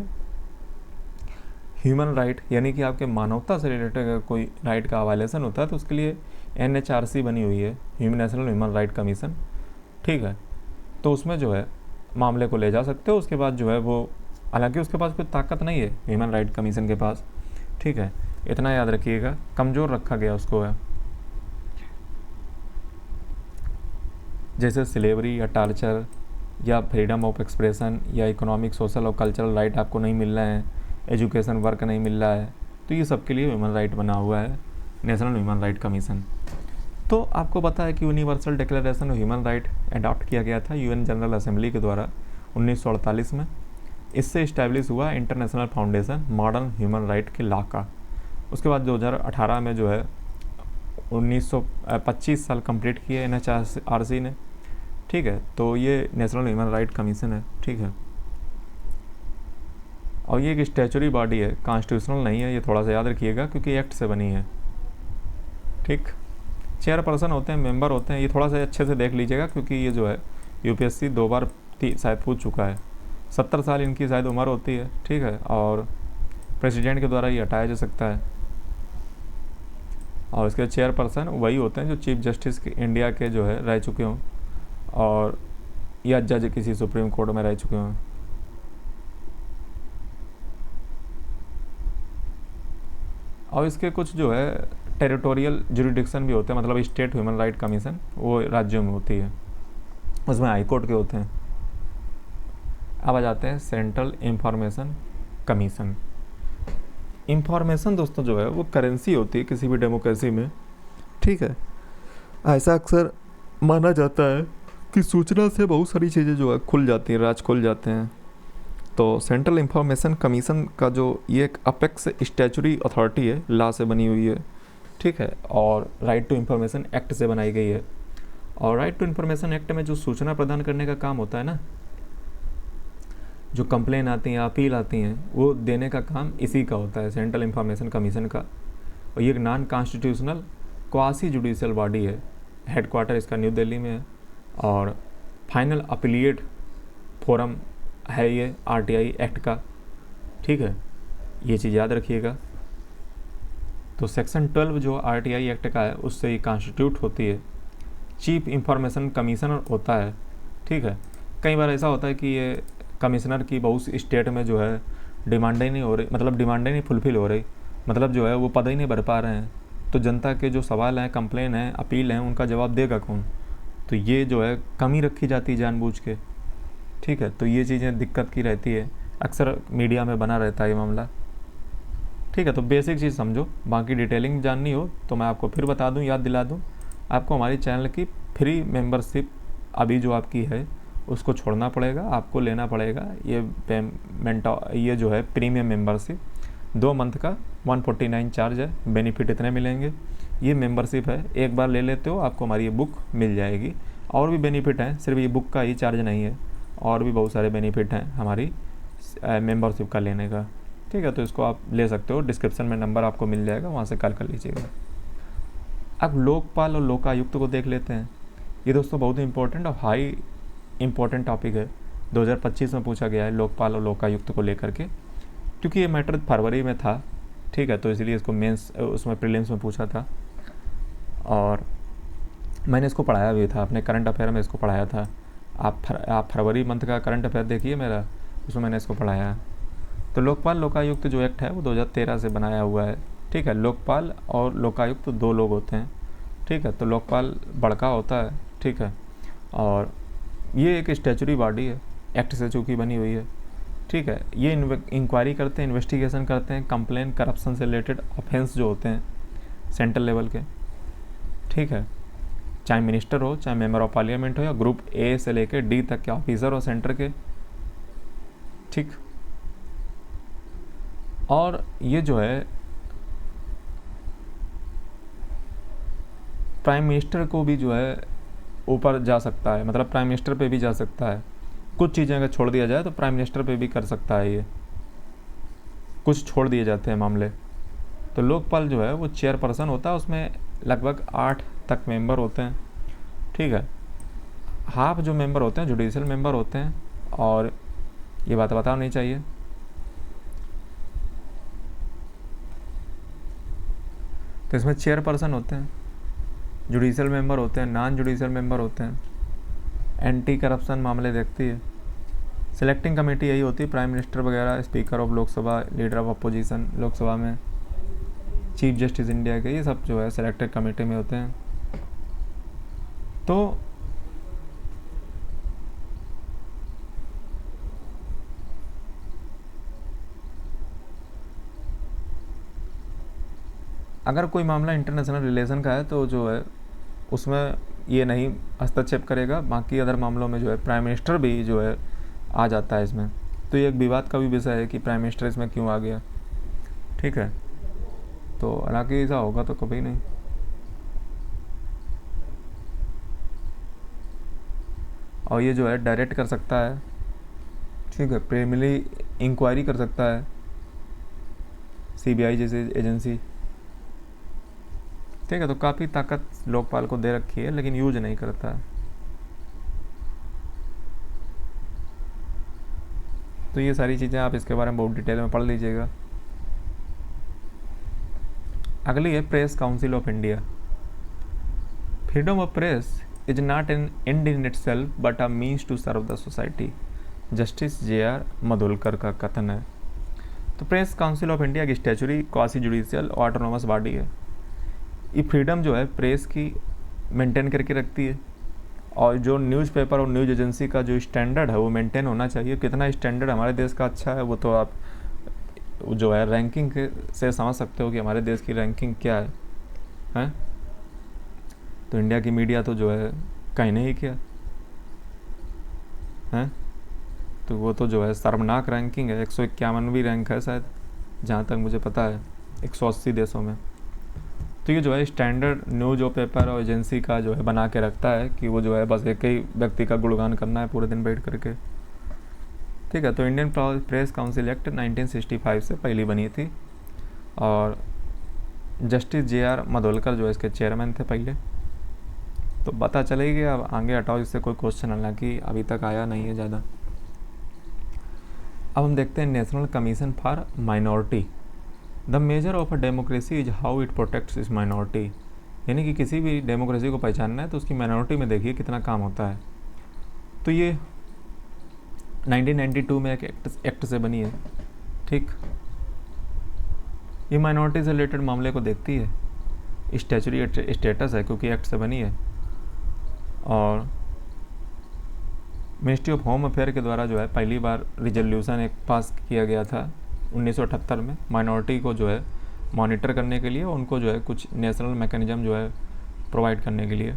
ह्यूमन राइट यानी कि आपके मानवता से रिलेटेड कोई राइट का वायलेशन होता है तो उसके लिए NHRC बनी हुई है, नेशनल ह्यूमन राइट कमीशन। ठीक है, तो उसमें जो है मामले को ले जा सकते हो। उसके बाद जो है वो, हालांकि उसके पास कोई ताकत नहीं है ह्यूमन राइट कमीशन के पास। ठीक है, इतना याद रखिएगा, कमज़ोर रखा गया उसको है। जैसे स्लेवरी या टार्चर या फ्रीडम ऑफ एक्सप्रेशन या इकोनॉमिक, सोशल और कल्चरल राइट आपको नहीं मिल रहे हैं, एजुकेशन वर्क नहीं मिल रहा है, तो ये सब के लिए ह्यूमन राइट बना हुआ है नेशनल ह्यूमन राइट कमीशन। तो आपको पता है कि universal declaration of human right adopt किया गया था UN जनरल असेंबली के द्वारा 1948 में। इससे इस्टेब्लिश हुआ international foundation modern human right के लॉ का। उसके बाद 2018 में जो है 25 साल कंप्लीट किए NHRC ने। ठीक है, तो ये नेशनल ह्यूमन राइट कमीशन है। ठीक है, और ये एक स्टैचुरी बॉडी है, कॉन्स्टिट्यूशनल नहीं है, ये थोड़ा सा याद रखिएगा क्योंकि एक्ट से बनी है। ठीक, चेयरपर्सन होते हैं, मेंबर होते हैं, ये थोड़ा सा अच्छे से देख लीजिएगा क्योंकि ये जो है UPSC 2 बार शायद पूछ चुका है। 70 साल इनकी शायद उम्र होती है। ठीक है, और प्रेसिडेंट के द्वारा ये हटाया जा सकता है। और इसके चेयरपर्सन वही होते हैं जो चीफ जस्टिस इंडिया के जो है रह चुके हों और या जज किसी सुप्रीम कोर्ट में रह चुके हों। और इसके कुछ जो है टेरिटोरियल जुरिडिक्शन भी होते हैं, मतलब स्टेट ह्यूमन राइट कमीशन वो राज्यों में होती है, उसमें हाई कोर्ट के होते हैं। अब आ जाते हैं सेंट्रल इंफॉर्मेशन कमीशन। इंफॉर्मेशन दोस्तों जो है वो करेंसी होती है किसी भी डेमोक्रेसी में। ठीक है, ऐसा अक्सर माना जाता है कि सूचना से बहुत सारी चीज़ें जो है खुल जाती हैं, राज खुल जाते हैं। तो सेंट्रल इंफॉर्मेशन कमीशन का जो ये एक अपेक्स स्टैचुरी अथॉरिटी है, लॉ से बनी हुई है। ठीक है, और राइट टू इंफॉर्मेशन एक्ट से बनाई गई है। और राइट टू इंफॉर्मेशन एक्ट में जो सूचना प्रदान करने का काम होता है ना, जो कंप्लेन आती हैं, अपील आती हैं, वो देने का काम इसी का होता है, सेंट्रल इंफॉर्मेशन कमीशन का। और ये एक non constitutional quasi judicial body है। हेडक्वार्टर इसका न्यू दिल्ली में है और फाइनल अपीलिएट फोरम है ये RTI एक्ट का, ठीक है, ये चीज़ याद रखिएगा। तो सेक्शन 12 जो RTI एक्ट का है उससे ये कॉन्स्टिट्यूट होती है। चीफ इंफॉर्मेशन कमिश्नर होता है, ठीक है। कई बार ऐसा होता है कि ये कमिश्नर की बहुत सी स्टेट में जो है डिमांडें नहीं हो रही, मतलब डिमांडें नहीं फुलफिल हो रही, मतलब जो है वो पद ही नहीं भर पा रहे हैं, तो जनता के जो सवाल हैं, कंप्लेन हैं, अपील हैं, उनका जवाब देगा कौन? तो ये जो है कमी रखी जाती है जानबूझ के, ठीक है। तो ये चीज़ें दिक्कत की रहती है, अक्सर मीडिया में बना रहता है ये मामला, ठीक है। तो बेसिक चीज़ समझो, बाकी डिटेलिंग जाननी हो तो मैं आपको फिर बता दूं, याद दिला दूं, आपको हमारी चैनल की फ्री मेंबरशिप अभी जो आपकी है उसको छोड़ना पड़ेगा, आपको लेना पड़ेगा ये पेमेंट, ये जो है प्रीमियम मेंबरशिप 2 मंथ का 149 चार्ज है, बेनिफिट इतने मिलेंगे। ये मेंबरशिप है, एक बार ले लेते हो आपको हमारी ये बुक मिल जाएगी। और भी बेनिफिट हैं, सिर्फ ये बुक का ही चार्ज नहीं है, और भी बहुत सारे बेनिफिट हैं हमारी मेंबरशिप का लेने का, ठीक है। तो इसको आप ले सकते हो, डिस्क्रिप्शन में नंबर आपको मिल जाएगा, वहाँ से कॉल कर लीजिएगा। अब लोकपाल और लोकायुक्त को देख लेते हैं। ये दोस्तों बहुत ही इंपॉर्टेंट और हाई इम्पोर्टेंट टॉपिक है, 2025 में पूछा गया है लोकपाल और लोकायुक्त को लेकर के, क्योंकि ये मैटर फरवरी में था, ठीक है। तो इसलिए इसको मेंस उसमें प्रीलिम्स में पूछा था और मैंने इसको पढ़ाया भी था, अपने करंट अफेयर में इसको पढ़ाया था। आप फरवरी मंथ का करंट अफेयर देखिए मेरा, उसमें मैंने इसको पढ़ाया है। तो लोकपाल लोकायुक्त जो एक्ट है वो 2013 से बनाया हुआ है, ठीक है। लोकपाल और लोकायुक्त 2 लोग होते हैं, ठीक है। तो लोकपाल बड़का होता है, ठीक है, और ये एक स्टैचुरी बॉडी है, एक्ट से चूँकि बनी हुई है, ठीक है। ये इंक्वायरी करते हैं, इन्वेस्टिगेशन करते हैं, कंप्लेन करप्शन से रिलेटेड ऑफेंस जो होते हैं सेंट्रल लेवल के, ठीक है। चाहे मिनिस्टर हो, चाहे मेंबर ऑफ पार्लियामेंट हो, या ग्रुप A से लेकर D तक के ऑफिसर हो सेंटर के, ठीक। और ये जो है प्राइम मिनिस्टर को भी जो है ऊपर जा सकता है, मतलब प्राइम मिनिस्टर पे भी जा सकता है। कुछ चीज़ें अगर छोड़ दिया जाए तो प्राइम मिनिस्टर पे भी कर सकता है, ये कुछ छोड़ दिए जाते हैं मामले। तो लोकपाल जो है वो चेयरपर्सन होता है, उसमें लगभग 8 तक मेंबर होते हैं, ठीक है। हाफ जो मेंबर होते हैं जुडिशियल मेंबर होते हैं, और ये बात बताना नहीं चाहिए। तो इसमें चेयरपर्सन होते हैं, जुडिशियल मेंबर होते हैं, नॉन जुडिशियल मेंबर होते हैं, एंटी करप्शन मामले देखती है। सिलेक्टिंग कमेटी यही होती है, प्राइम मिनिस्टर वगैरह, speaker of Lok Sabha, leader of opposition Lok Sabha में, चीफ जस्टिस इंडिया के, ये सब जो है सिलेक्टेड कमेटी में होते हैं। तो अगर कोई मामला इंटरनेशनल रिलेशन का है तो जो है उसमें ये नहीं हस्तक्षेप करेगा, बाकी अदर मामलों में जो है प्राइम मिनिस्टर भी जो है आ जाता है इसमें। तो ये एक विवाद का भी विषय है कि प्राइम मिनिस्टर इसमें क्यों आ गया, ठीक है। तो हालांकि ऐसा होगा तो कभी नहीं। और ये जो है डायरेक्ट कर सकता है, ठीक है, प्रीलिमिनरी इंक्वायरी कर सकता है, CBI जैसी एजेंसी, ठीक है। तो काफ़ी ताकत लोकपाल को दे रखी है, लेकिन यूज नहीं करता है। तो ये सारी चीज़ें आप इसके बारे में बहुत डिटेल में पढ़ लीजिएगा। अगली है press council of India. Freedom of press is not an end in itself but a means to serve the society, justice JR Mudholkar का कथन है। तो प्रेस काउंसिल ऑफ इंडिया की स्टैचुरी क्वासी जुडिशियल और ऑटोनोमस बॉडी है। ये freedom जो है प्रेस की मेंटेन करके रखती है, और जो न्यूज़पेपर और न्यूज़ एजेंसी का जो स्टैंडर्ड है वो मेंटेन होना चाहिए। कितना स्टैंडर्ड हमारे देश का अच्छा है वो तो आप जो है रैंकिंग से समझ सकते हो कि हमारे देश की रैंकिंग क्या है? तो इंडिया की मीडिया तो जो है कहीं नहीं किया है, तो वो तो जो है शर्मनाक रैंकिंग है, 151वीं रैंक है शायद, जहाँ तक मुझे पता है 180 देशों में। तो ये जो है स्टैंडर्ड न्यूज़ और पेपर और एजेंसी का जो है बना के रखता है कि वो जो है बस एक ही व्यक्ति का गुणगान करना है पूरे दिन बैठ करके, ठीक है। तो इंडियन प्रेस काउंसिल एक्ट 1965 से पहली बनी थी, और जस्टिस JR मधुलकर जो है इसके चेयरमैन थे पहले, तो पता चलेगी। अब आगे हटाओ, इससे कोई क्वेश्चन हालांकि अभी तक आया नहीं है ज़्यादा। अब हम देखते हैं national commission for minority. The measure of a democracy is how it protects इस माइनॉरिटी। यानी कि किसी भी डेमोक्रेसी को पहचानना है तो उसकी माइनॉरिटी में देखिए कितना काम होता है। तो ये 1992 में एक एक्ट से बनी है, ठीक। ये माइनॉरिटी से रिलेटेड मामले को देखती है, स्टैचुरी स्टेटस है क्योंकि एक्ट से बनी है। और मिनिस्ट्री ऑफ होम अफेयर के द्वारा जो है पहली बार रिजोल्यूशन एक पास किया गया था 1978 में, माइनॉरिटी को जो है मॉनिटर करने के लिए, उनको जो है कुछ नेशनल मैकेनिज्म जो है प्रोवाइड करने के लिए,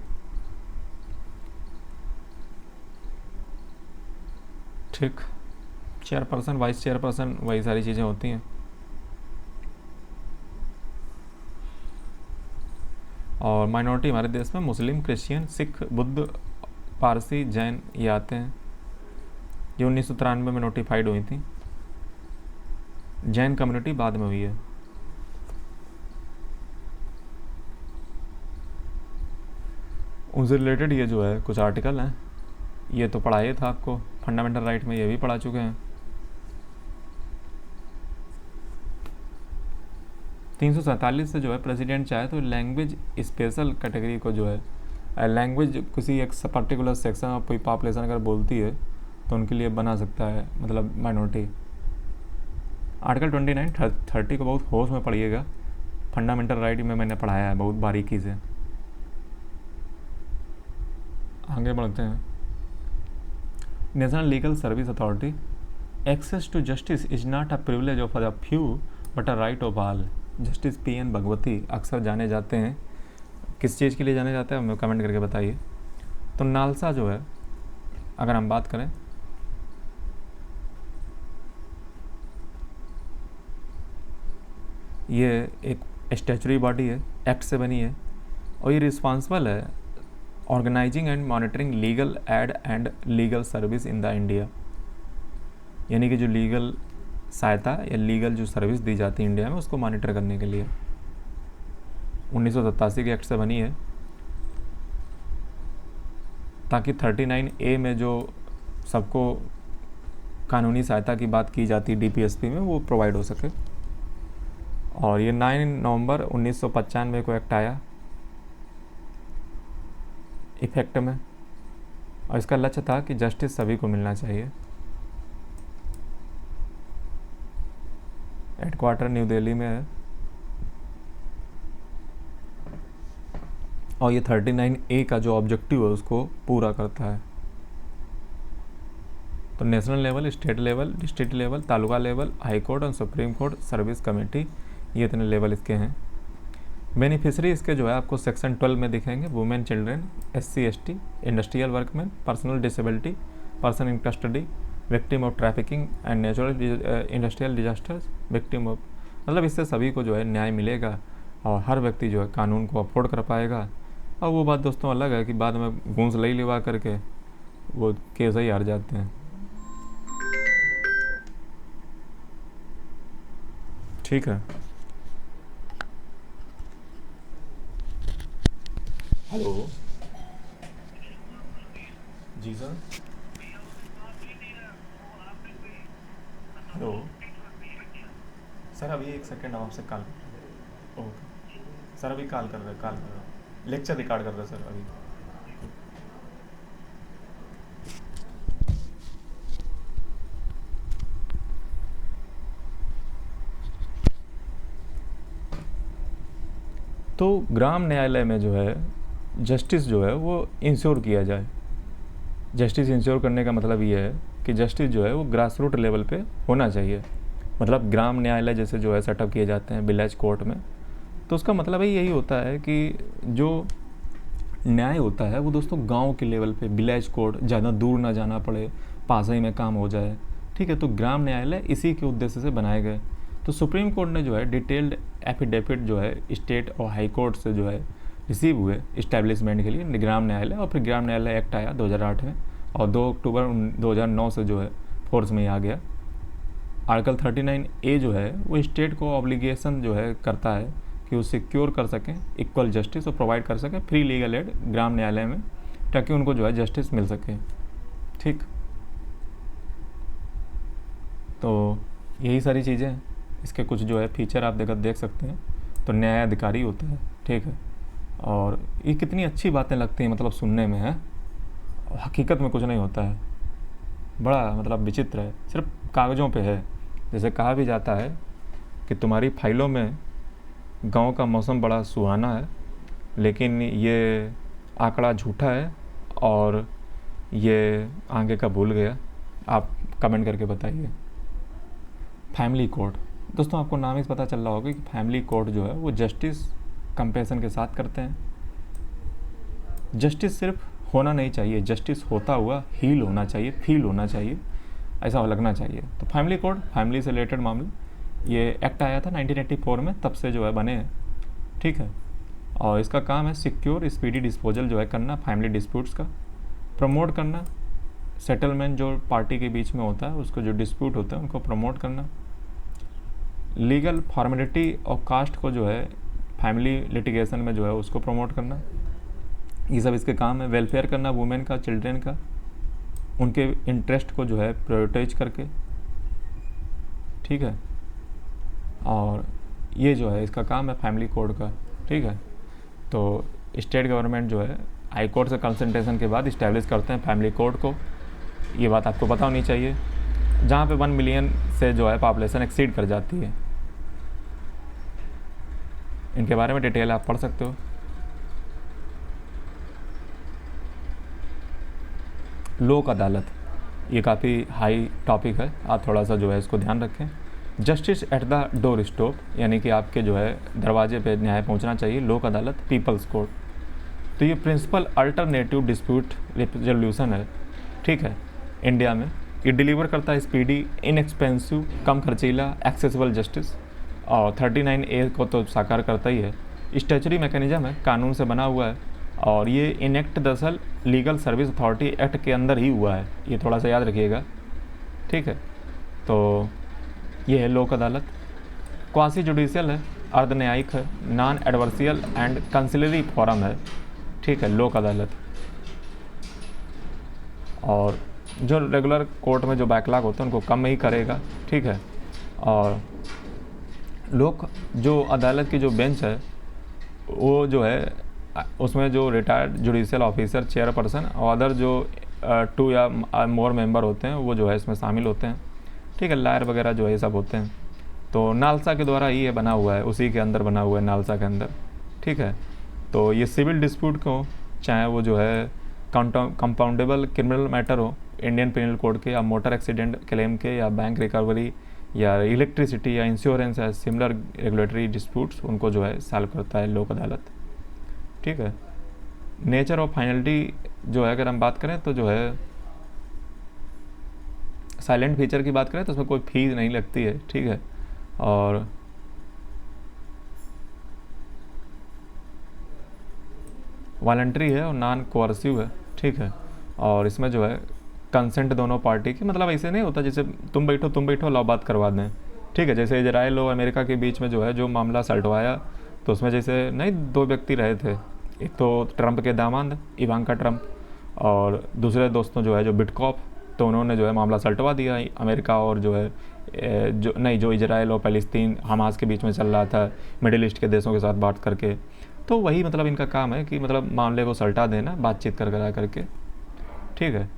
ठीक। चेयरपर्सन, वाइस चेयरपर्सन, वही सारी चीज़ें होती हैं। और माइनॉरिटी हमारे देश में मुस्लिम, क्रिश्चियन, सिख, बुद्ध, पारसी, जैन ये आते हैं। ये 1993 में नोटिफाइड हुई थी। जैन कम्युनिटी बाद में हुई है। उनसे रिलेटेड ये जो है कुछ आर्टिकल हैं, ये तो पढ़ा ही था आपको फंडामेंटल राइट में, ये भी पढ़ा चुके हैं। 347 से जो है प्रेसिडेंट चाहे तो लैंग्वेज स्पेशल कैटेगरी को जो है लैंग्वेज किसी एक पर्टिकुलर सेक्शन ऑफ कोई पॉपुलेशन अगर बोलती है तो उनके लिए बना सकता है, मतलब माइनॉरिटी। आर्टिकल 29, 30 को बहुत होश में पढ़िएगा, फंडामेंटल राइट में मैंने पढ़ाया है बहुत बारीकी से। आगे बढ़ते हैं। National legal service authority. Access to justice is not a privilege of the few but a right of all. Justice PN Bhagwati अक्सर जाने जाते हैं, किस चीज़ के लिए जाने जाते हैं हमें कमेंट करके बताइए। तो नालसा जो है अगर हम बात करें, ये एक स्टैचुरी बॉडी है, एक्ट से बनी है, और ये रिस्पॉन्सिबल है organising and monitoring legal aid and legal service in the India. यानी कि जो लीगल सहायता या लीगल जो सर्विस दी जाती है इंडिया में उसको मॉनिटर करने के लिए 1987 के एक्ट से बनी है, ताकि 39A में जो सबको कानूनी सहायता की बात की जाती है DPSP में वो प्रोवाइड हो सके। और ये 9 नवंबर 1995 को एक्ट आया इफेक्ट में, और इसका लक्ष्य था कि जस्टिस सभी को मिलना चाहिए। हेडक्वार्टर न्यू दिल्ली में है, और ये 39A का जो ऑब्जेक्टिव है उसको पूरा करता है। तो national level, state level, district level, taluka level, high court और सुप्रीम कोर्ट सर्विस कमेटी, ये इतने लेवल इसके हैं। बेनिफिशरी इसके जो है आपको सेक्शन 12 में दिखेंगे। Women, children, SC ST, industrial workman, personal disability, person in custody, victim of trafficking and natural industrial disasters, victim of, मतलब इससे सभी को जो है न्याय मिलेगा और हर व्यक्ति जो है कानून को अफोर्ड कर पाएगा। और वो बात दोस्तों अलग है कि बाद में घूस लई लिवा करके वो केस ही हार जाते हैं, ठीक है। हेलो जी सर, हेलो सर, अभी एक सेकेंड हम आपसे कॉल कर रहे हैं। ओके सर, अभी कॉल कर रहे हैं, लेक्चर रिकॉर्ड कर रहे हैं सर अभी। तो ग्राम न्यायालय में जो है जस्टिस जो है वो इंश्योर किया जाए। जस्टिस इंश्योर करने का मतलब ये है कि जस्टिस जो है वो ग्रास रूट लेवल पे होना चाहिए। मतलब ग्राम न्यायालय जैसे जो है सेटअप किए जाते हैं विलेज कोर्ट में, तो उसका मतलब ही यही होता है कि जो न्याय होता है वो दोस्तों गांव के लेवल पे, विलेज कोर्ट, ज़्यादा दूर ना जाना पड़े, पास ही में काम हो जाए, ठीक है। तो ग्राम न्यायालय इसी के उद्देश्य से बनाए गए। तो सुप्रीम कोर्ट ने जो है डिटेल्ड एफिडेविट जो है स्टेट और हाई कोर्ट से जो है रिसीव हुए इस्टेब्लिशमेंट के लिए ग्राम न्यायालय, और फिर ग्राम न्यायालय एक्ट आया 2008 में, और 2 अक्टूबर 2009 से जो है फोर्स में आ गया। आर्टिकल 39A जो है वो स्टेट को ऑब्लिगेशन जो है करता है कि वो सिक्योर कर सकें इक्वल जस्टिस और प्रोवाइड कर सकें फ्री लीगल एड ग्राम न्यायालय में, ताकि उनको जो है जस्टिस मिल सके। ठीक, तो यही सारी चीज़ें हैं। इसके कुछ जो है फीचर आप देख सकते हैं। तो न्यायाधिकारी होता है, ठीक है, और ये कितनी अच्छी बातें लगती हैं मतलब सुनने में, है, हकीकत में कुछ नहीं होता है, बड़ा मतलब विचित्र है, सिर्फ कागज़ों पे है। जैसे कहा भी जाता है कि तुम्हारी फाइलों में गांव का मौसम बड़ा सुहाना है, लेकिन ये आंकड़ा झूठा है और ये आगे का भूल गया। आप कमेंट करके बताइए। फैमिली कोर्ट, दोस्तों आपको नाम ही से पता चल रहा होगा कि फैमिली कोर्ट जो है वो जस्टिस कंपैशन के साथ करते हैं। जस्टिस सिर्फ होना नहीं चाहिए, जस्टिस होता हुआ हील होना चाहिए, फील होना चाहिए, ऐसा लगना चाहिए। तो फैमिली कोर्ट, फैमिली से रिलेटेड मामले, ये एक्ट आया था 1984 में, तब से जो है बने हैं, ठीक है। और इसका काम है सिक्योर स्पीडी डिस्पोजल जो है करना फैमिली डिस्प्यूट्स का, प्रमोट करना सेटलमेंट जो पार्टी के बीच में होता है, उसको जो डिस्प्यूट होता है उनको प्रमोट करना, लीगल फॉर्मेलिटी और कास्ट को जो है फैमिली लिटिगेशन में जो है उसको प्रमोट करना, ये सब इसके काम है। वेलफेयर करना वुमेन का, चिल्ड्रेन का, उनके इंटरेस्ट को जो है प्रायोरिटाइज करके, ठीक है। और ये जो है इसका काम है फैमिली कोड का, ठीक है। तो स्टेट गवर्नमेंट जो है हाई कोर्ट से कंसल्टेशन के बाद इस्टेब्लिश करते हैं फैमिली कोड को। ये बात आपको पता होनी चाहिए। जहाँ पे 1 मिलियन से जो है पॉपुलेशन एक्सीड कर जाती है, इनके बारे में डिटेल आप पढ़ सकते हो। लोक अदालत, ये काफ़ी हाई टॉपिक है, आप थोड़ा सा जो है इसको ध्यान रखें। Justice at the door stop, यानी कि आपके जो है दरवाजे पे न्याय पहुंचना चाहिए। लोक अदालत, पीपल्स कोर्ट, तो ये प्रिंसिपल अल्टरनेटिव डिस्प्यूट रेजोल्यूशन है, ठीक है, इंडिया में। ये डिलीवर करता है स्पीडी, इनएक्सपेंसिव, कम खर्चीला, एक्सेसिबल जस्टिस। और 39A को तो साकार करता ही है। स्टैचुरी मैकेनिज्म है, कानून से बना हुआ है, और ये इनेक्ट दरअसल लीगल सर्विस अथॉरिटी एक्ट के अंदर ही हुआ है, ये थोड़ा सा याद रखिएगा, ठीक है। तो ये है लोक अदालत। क्वासी जुडिशियल है, अर्ध न्यायिक है, नॉन एडवर्सियल एंड कंसिलरी फॉरम है, ठीक है, लोक अदालत। और जो रेगुलर कोर्ट में जो बैकलॉग होते हैं उनको कम ही करेगा, ठीक है। और लोक जो अदालत की जो बेंच है वो जो है उसमें जो रिटायर्ड जुडिशियल ऑफिसर, चेयरपर्सन और अदर जो 2 या मोर मेंबर होते हैं वो जो है इसमें शामिल होते हैं, ठीक है। लायर वगैरह जो है ये सब होते हैं। तो नालसा के द्वारा ही ये बना हुआ है, उसी के अंदर बना हुआ है, नालसा के अंदर, ठीक है। तो ये सिविल डिस्प्यूट को, चाहे वो जो है कंपाउंडेबल क्रिमिनल मैटर हो इंडियन पिनल कोड के, या मोटर एक्सीडेंट क्लेम के, या बैंक रिकवरी, या इलेक्ट्रिसिटी, या इंश्योरेंस, या सिमिलर रेगुलेटरी डिस्प्यूट्स, उनको जो है सॉल्व करता है लोक अदालत, ठीक है। नेचर ऑफ फाइनलिटी जो है अगर हम बात करें तो जो है साइलेंट फीचर की बात करें तो उसमें कोई फीस नहीं लगती है, ठीक है। और वॉलंटरी है और नॉन कोअर्सिव है, ठीक है। और इसमें जो है कंसेंट दोनों पार्टी की, मतलब ऐसे नहीं होता जैसे तुम बैठो लाओ बात करवा दें, ठीक है। जैसे इजराइल और अमेरिका के बीच में जो है जो मामला सलटवाया, तो उसमें जैसे नहीं 2 व्यक्ति रहे थे, एक तो ट्रंप के दामाद इवांका ट्रंप, और दूसरे दोस्तों जो है जो बिटकॉफ, तो उन्होंने जो है मामला सलटवा दिया अमेरिका और जो है जो इजराइल और फ़लस्तीन हमास के बीच में चल रहा था, मिडिल ईस्ट के देशों के साथ बात करके। तो वही मतलब इनका काम है कि मतलब मामले को सलटा देना बातचीत करा करके, ठीक है।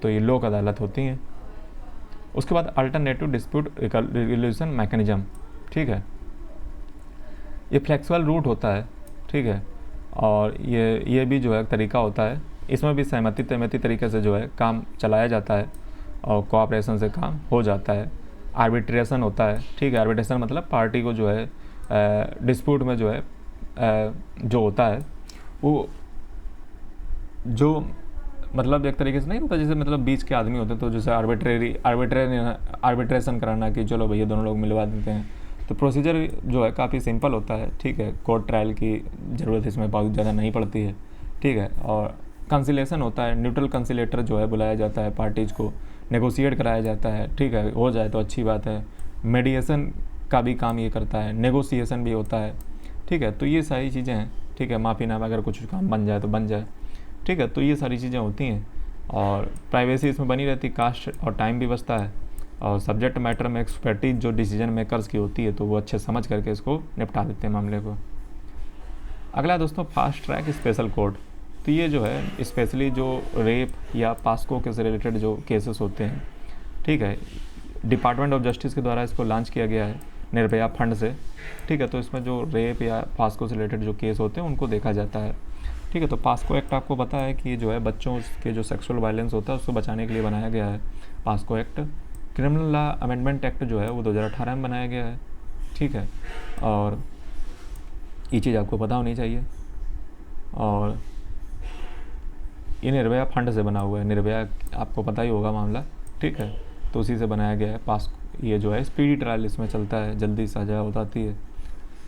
तो ये लोक अदालत होती हैं। उसके बाद अल्टरनेटिव डिस्प्यूट रेजोल्यूशन मैकेनिज्म, ठीक है। ये फ्लेक्सिबल रूट होता है, ठीक है। और ये भी जो है तरीका होता है, इसमें भी सहमति तरीके से जो है काम चलाया जाता है और कोऑपरेशन से काम हो जाता है। आर्बिट्रेशन होता है, ठीक है। आर्बिट्रेशन मतलब पार्टी को जो है डिस्प्यूट में जो है जो होता है वो जो मतलब एक तरीके से नहीं होता, जैसे मतलब बीच के आदमी होते हैं, तो जैसे आर्बिट्रेशन कराना कि चलो भैया दोनों लोग मिलवा देते हैं। तो प्रोसीजर जो है काफ़ी सिंपल होता है, ठीक है। कोर्ट ट्रायल की ज़रूरत इसमें बहुत ज़्यादा नहीं पड़ती है, ठीक है। और कंसिलेशन होता है, न्यूट्रल कंसिलेटर जो है बुलाया जाता है, पार्टीज को नेगोशिएट कराया जाता है, ठीक है। हो जाए तो अच्छी बात है। मेडिएशन का भी काम ये करता है, नेगोशिएशन भी होता है, ठीक है। तो ये सारी चीज़ें हैं, ठीक है। माफीनामा अगर कुछ काम बन जाए तो बन जाए, ठीक है। तो ये सारी चीज़ें होती हैं और प्राइवेसी इसमें बनी रहती, कास्ट और टाइम भी बचता है, और सब्जेक्ट मैटर में एक्सपर्टीज जो डिसीजन मेकर्स की होती है तो वो अच्छे समझ करके इसको निपटा देते हैं मामले को। अगला दोस्तों फास्ट ट्रैक स्पेशल कोर्ट। तो ये जो है स्पेशली जो रेप या पास्को के से रिलेटेड जो केसेस होते हैं, ठीक है, डिपार्टमेंट ऑफ जस्टिस के द्वारा इसको लॉन्च किया गया है निर्भया फंड से, ठीक है। तो इसमें जो रेप या पास्को से रिलेटेड जो केस होते हैं उनको देखा जाता है, ठीक है। तो पास्को एक्ट आपको पता है कि जो है बच्चों के जो सेक्सुअल वायलेंस होता है उसको बचाने के लिए बनाया गया है POCSO act. Criminal law amendment act जो है वो 2018 में बनाया गया है, ठीक है। और ये चीज़ आपको पता होनी चाहिए। और ये निर्भया फंड से बना हुआ है, निर्भया आपको पता ही होगा मामला, ठीक है। तो उसी से बनाया गया है पास्को। ये जो है स्पीडी ट्रायल इसमें चलता है, जल्दी सज़ा हो जाती है।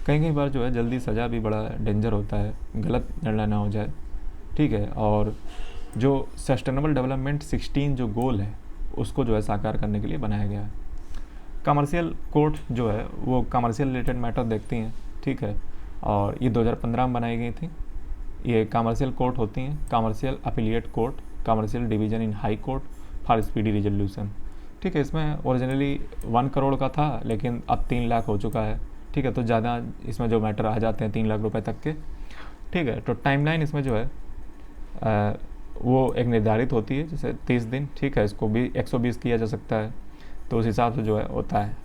कई कई बार जो है जल्दी सज़ा भी बड़ा डेंजर होता है, गलत निर्णय ना हो जाए, ठीक है। और जो सस्टेनेबल डेवलपमेंट 16 जो गोल है उसको जो है साकार करने के लिए बनाया गया है। कमर्शियल कोर्ट जो है वो कमर्शियल रिलेटेड मैटर देखती हैं, ठीक है। और ये 2015 में बनाई गई थी। ये कमर्शियल कोर्ट होती हैं, commercial affiliate court, commercial division in high court for speedy resolution, ठीक है। इसमें ओरिजिनली 1 करोड़ का था लेकिन अब 3 लाख हो चुका है, ठीक है। तो ज़्यादा इसमें जो मैटर आ जाते हैं 3 लाख रुपए तक के, ठीक है। तो टाइमलाइन इसमें जो है वो एक निर्धारित होती है, जैसे 30 दिन, ठीक है। इसको भी 120 किया जा सकता है, तो उस हिसाब से जो है होता है,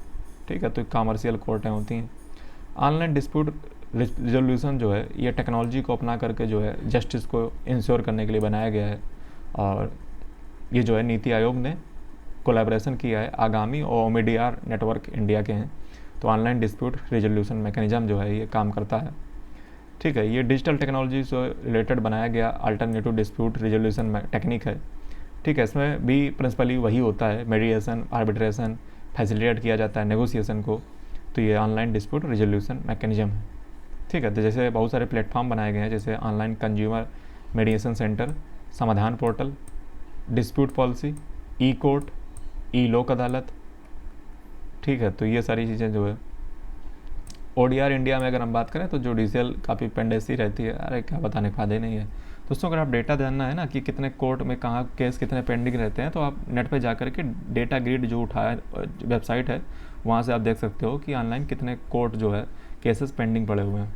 ठीक है। तो कमर्शियल कोर्टें होती हैं। ऑनलाइन डिस्प्यूट रिजोल्यूशन जो है ये टेक्नोलॉजी को अपना करके जो है जस्टिस को इंश्योर करने के लिए बनाया गया है, और ये जो है नीति आयोग ने कोलैबोरेशन किया है आगामी और ओमिडियार नेटवर्क इंडिया के हैं। तो ऑनलाइन डिस्प्यूट रिजोल्यूशन मैकेनिज्म जो है ये काम करता है, ठीक है। ये डिजिटल टेक्नोलॉजी से रिलेटेड बनाया गया अल्टरनेटिव डिस्प्यूट रिजोल्यूशन टेक्निक है, ठीक है। इसमें भी प्रिंसिपली वही होता है, मेडिएशन, आर्बिट्रेशन फैसिलिटेट किया जाता है नेगोशिएशन को। तो ये ऑनलाइन डिस्प्यूट रिजोल्यूशन मैकेनिज्म है, ठीक है। तो जैसे बहुत सारे प्लेटफॉर्म बनाए गए हैं, जैसे ऑनलाइन कंज्यूमर मेडिएशन सेंटर, समाधान पोर्टल, डिस्प्यूट पॉलिसी, ई कोर्ट, ई लोक अदालत, ठीक है। तो ये सारी चीज़ें जो है ओडीआर इंडिया में अगर हम बात करें तो जुडिशियल काफ़ी पेंडेंसी रहती है, अरे क्या बताने का फायदा नहीं है दोस्तों। अगर आप डेटा जानना है ना कि कितने कोर्ट में कहाँ केस कितने पेंडिंग रहते हैं, तो आप नेट पे जा कर के डेटा ग्रिड जो उठाया वेबसाइट है वहाँ से आप देख सकते हो कि ऑनलाइन कितने कोर्ट जो है केसेस पेंडिंग पड़े हुए हैं,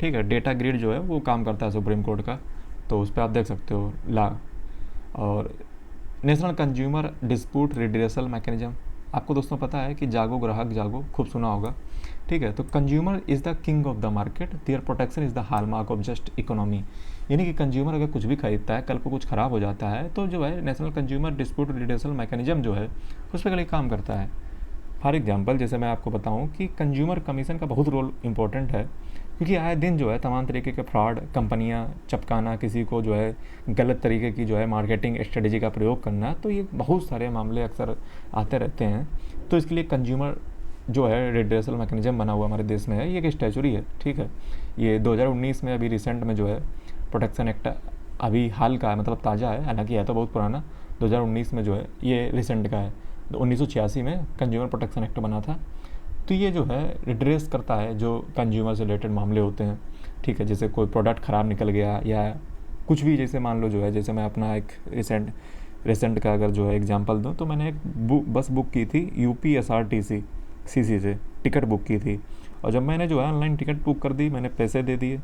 ठीक है। डेटा ग्रिड जो है वो काम करता है सुप्रीम कोर्ट का, तो उस पर आप देख सकते हो ला। और national consumer dispute redressal mechanism, आपको दोस्तों पता है कि जागो ग्राहक जागो, खूब सुना होगा, ठीक है। तो consumer is the king of the market, their protection is the hallmark of just economy. यानी कि कंज्यूमर अगर कुछ भी खरीदता है, कल को कुछ ख़राब हो जाता है, तो जो है national consumer dispute redressal mechanism जो है उस पर काम करता है। फॉर एग्जांपल जैसे मैं आपको बताऊं कि कंज्यूमर कमीशन का बहुत रोल इंपॉर्टेंट है, क्योंकि आए दिन जो है तमाम तरीके के फ्रॉड, कंपनियां चपकाना, किसी को जो है गलत तरीके की जो है मार्केटिंग स्ट्रेटजी का प्रयोग करना, तो ये बहुत सारे मामले अक्सर आते रहते हैं। तो इसके लिए कंज्यूमर जो है रिड्रेसल मैकेनिज्म बना हुआ हमारे देश में है, ये एक स्टैचुरी है, ठीक है। ये 2019 में अभी रिसेंट में जो है प्रोटेक्शन एक्ट अभी हाल का है, मतलब ताज़ा है, हालांकि है तो बहुत पुराना, 2019 में जो है ये रिसेंट का है। 1986 में कंज्यूमर प्रोटेक्शन एक्ट बना था। तो ये जो है रिड्रेस करता है जो कंज्यूमर से रिलेटेड मामले होते हैं, ठीक है। जैसे कोई प्रोडक्ट ख़राब निकल गया या कुछ भी, जैसे मान लो जो है, जैसे मैं अपना एक रिसेंट का अगर जो है एग्जांपल दूं, तो मैंने एक बस बुक की थी UPSRTC CC से, टिकट बुक की थी। और जब मैंने जो है ऑनलाइन टिकट बुक कर दी, मैंने पैसे दे दिए,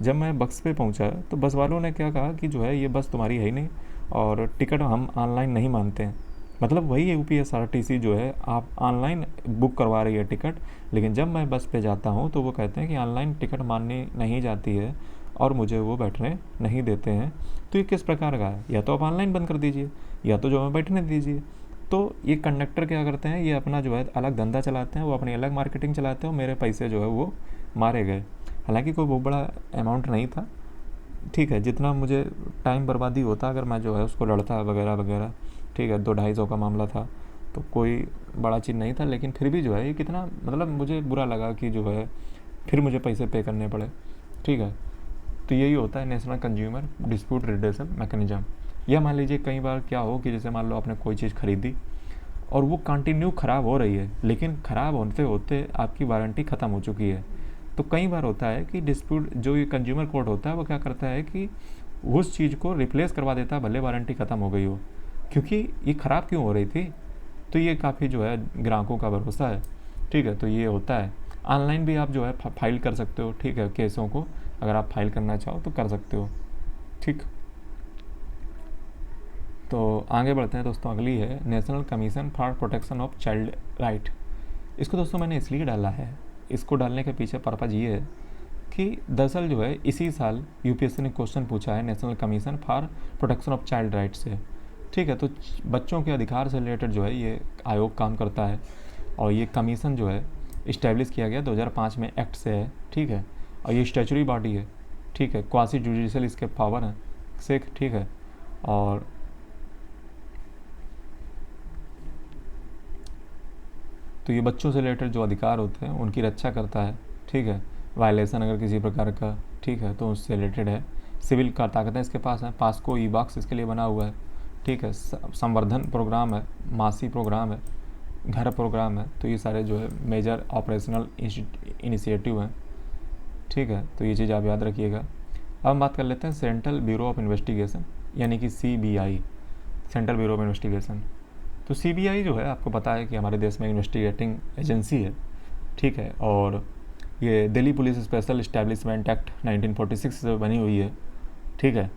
जब मैं बस पे पहुंचा तो बस वालों ने क्या कहा कि जो है ये बस तुम्हारी है ही नहीं और टिकट हम ऑनलाइन नहीं मानते हैं। मतलब वही UPSRTC जो है आप ऑनलाइन बुक करवा रही है टिकट, लेकिन जब मैं बस पे जाता हूँ तो वो कहते हैं कि ऑनलाइन टिकट माननी नहीं जाती है और मुझे वो बैठने नहीं देते हैं। तो ये किस प्रकार का है? या तो आप ऑनलाइन बंद कर दीजिए या तो जो हमें बैठने दीजिए। तो ये कंडक्टर क्या करते हैं, ये अपना जो है अलग धंधा चलाते हैं, वो अपनी अलग मार्केटिंग चलाते हैं, और मेरे पैसे जो है वो मारे गए। हालांकि कोई बहुत बड़ा अमाउंट नहीं था, ठीक है, जितना मुझे टाइम बर्बादी होता अगर मैं जो है उसको लड़ता वगैरह वगैरह, ठीक है, 200-250 का मामला था, तो कोई बड़ा चीज़ नहीं था। लेकिन फिर भी जो है ये कितना, मतलब मुझे बुरा लगा कि जो है फिर मुझे पैसे पे करने पड़े, ठीक है। तो यही होता है national consumer dispute redressal mechanism. या मान लीजिए कई बार क्या हो कि जैसे मान लो आपने कोई चीज़ खरीदी और वो कंटिन्यू ख़राब हो रही है, लेकिन ख़राब होते होते आपकी वारंटी ख़त्म हो चुकी है। तो कई बार होता है कि डिस्प्यूट जो ये कंज्यूमर कोर्ट होता है वो क्या करता है कि उस चीज़ को रिप्लेस करवा देता है, भले वारंटी ख़त्म हो गई हो, क्योंकि ये ख़राब क्यों हो रही थी। तो ये काफ़ी जो है ग्राहकों का भरोसा है। ठीक है, तो ये होता है। ऑनलाइन भी आप जो है फाइल कर सकते हो। ठीक है, केसों को अगर आप फाइल करना चाहो तो कर सकते हो। ठीक, तो आगे बढ़ते हैं दोस्तों। अगली है national commission for protection of child right. इसको दोस्तों मैंने इसलिए डाला है, इसको डालने के पीछे पर्पज़ ये है कि दरअसल जो है इसी साल यूपीएससी ने क्वेश्चन पूछा है national commission for protection of child right से। ठीक है, तो बच्चों के अधिकार से रिलेटेड जो है ये आयोग काम करता है, और ये कमीशन जो है इस्टेब्लिश किया गया 2005 में एक्ट से है। ठीक है, और ये स्टैचुटरी बॉडी है। ठीक है, क्वासी जुडिशियल इसके पावर हैं से। ठीक है, और तो ये बच्चों से रिलेटेड जो अधिकार होते हैं उनकी रक्षा करता है। ठीक है, वायलेशन अगर किसी प्रकार का, ठीक है, तो उससे रिलेटेड है। सिविल का ताकतें इसके पास हैं। पास्को ई बॉक्स इसके लिए बना हुआ है। ठीक है, संवर्धन प्रोग्राम है, मासी प्रोग्राम है, घर प्रोग्राम है। तो ये सारे जो है मेजर ऑपरेशनल इनिशिएटिव हैं। ठीक है, तो ये चीज़ आप याद रखिएगा। अब हम बात कर लेते हैं सेंट्रल ब्यूरो ऑफ इन्वेस्टिगेशन, यानी कि CBI, central bureau of investigation. तो CBI जो है आपको पता है कि हमारे देश में इन्वेस्टिगेटिंग एजेंसी है। ठीक है, और ये Delhi police special establishment act 1946 से बनी हुई है। ठीक है,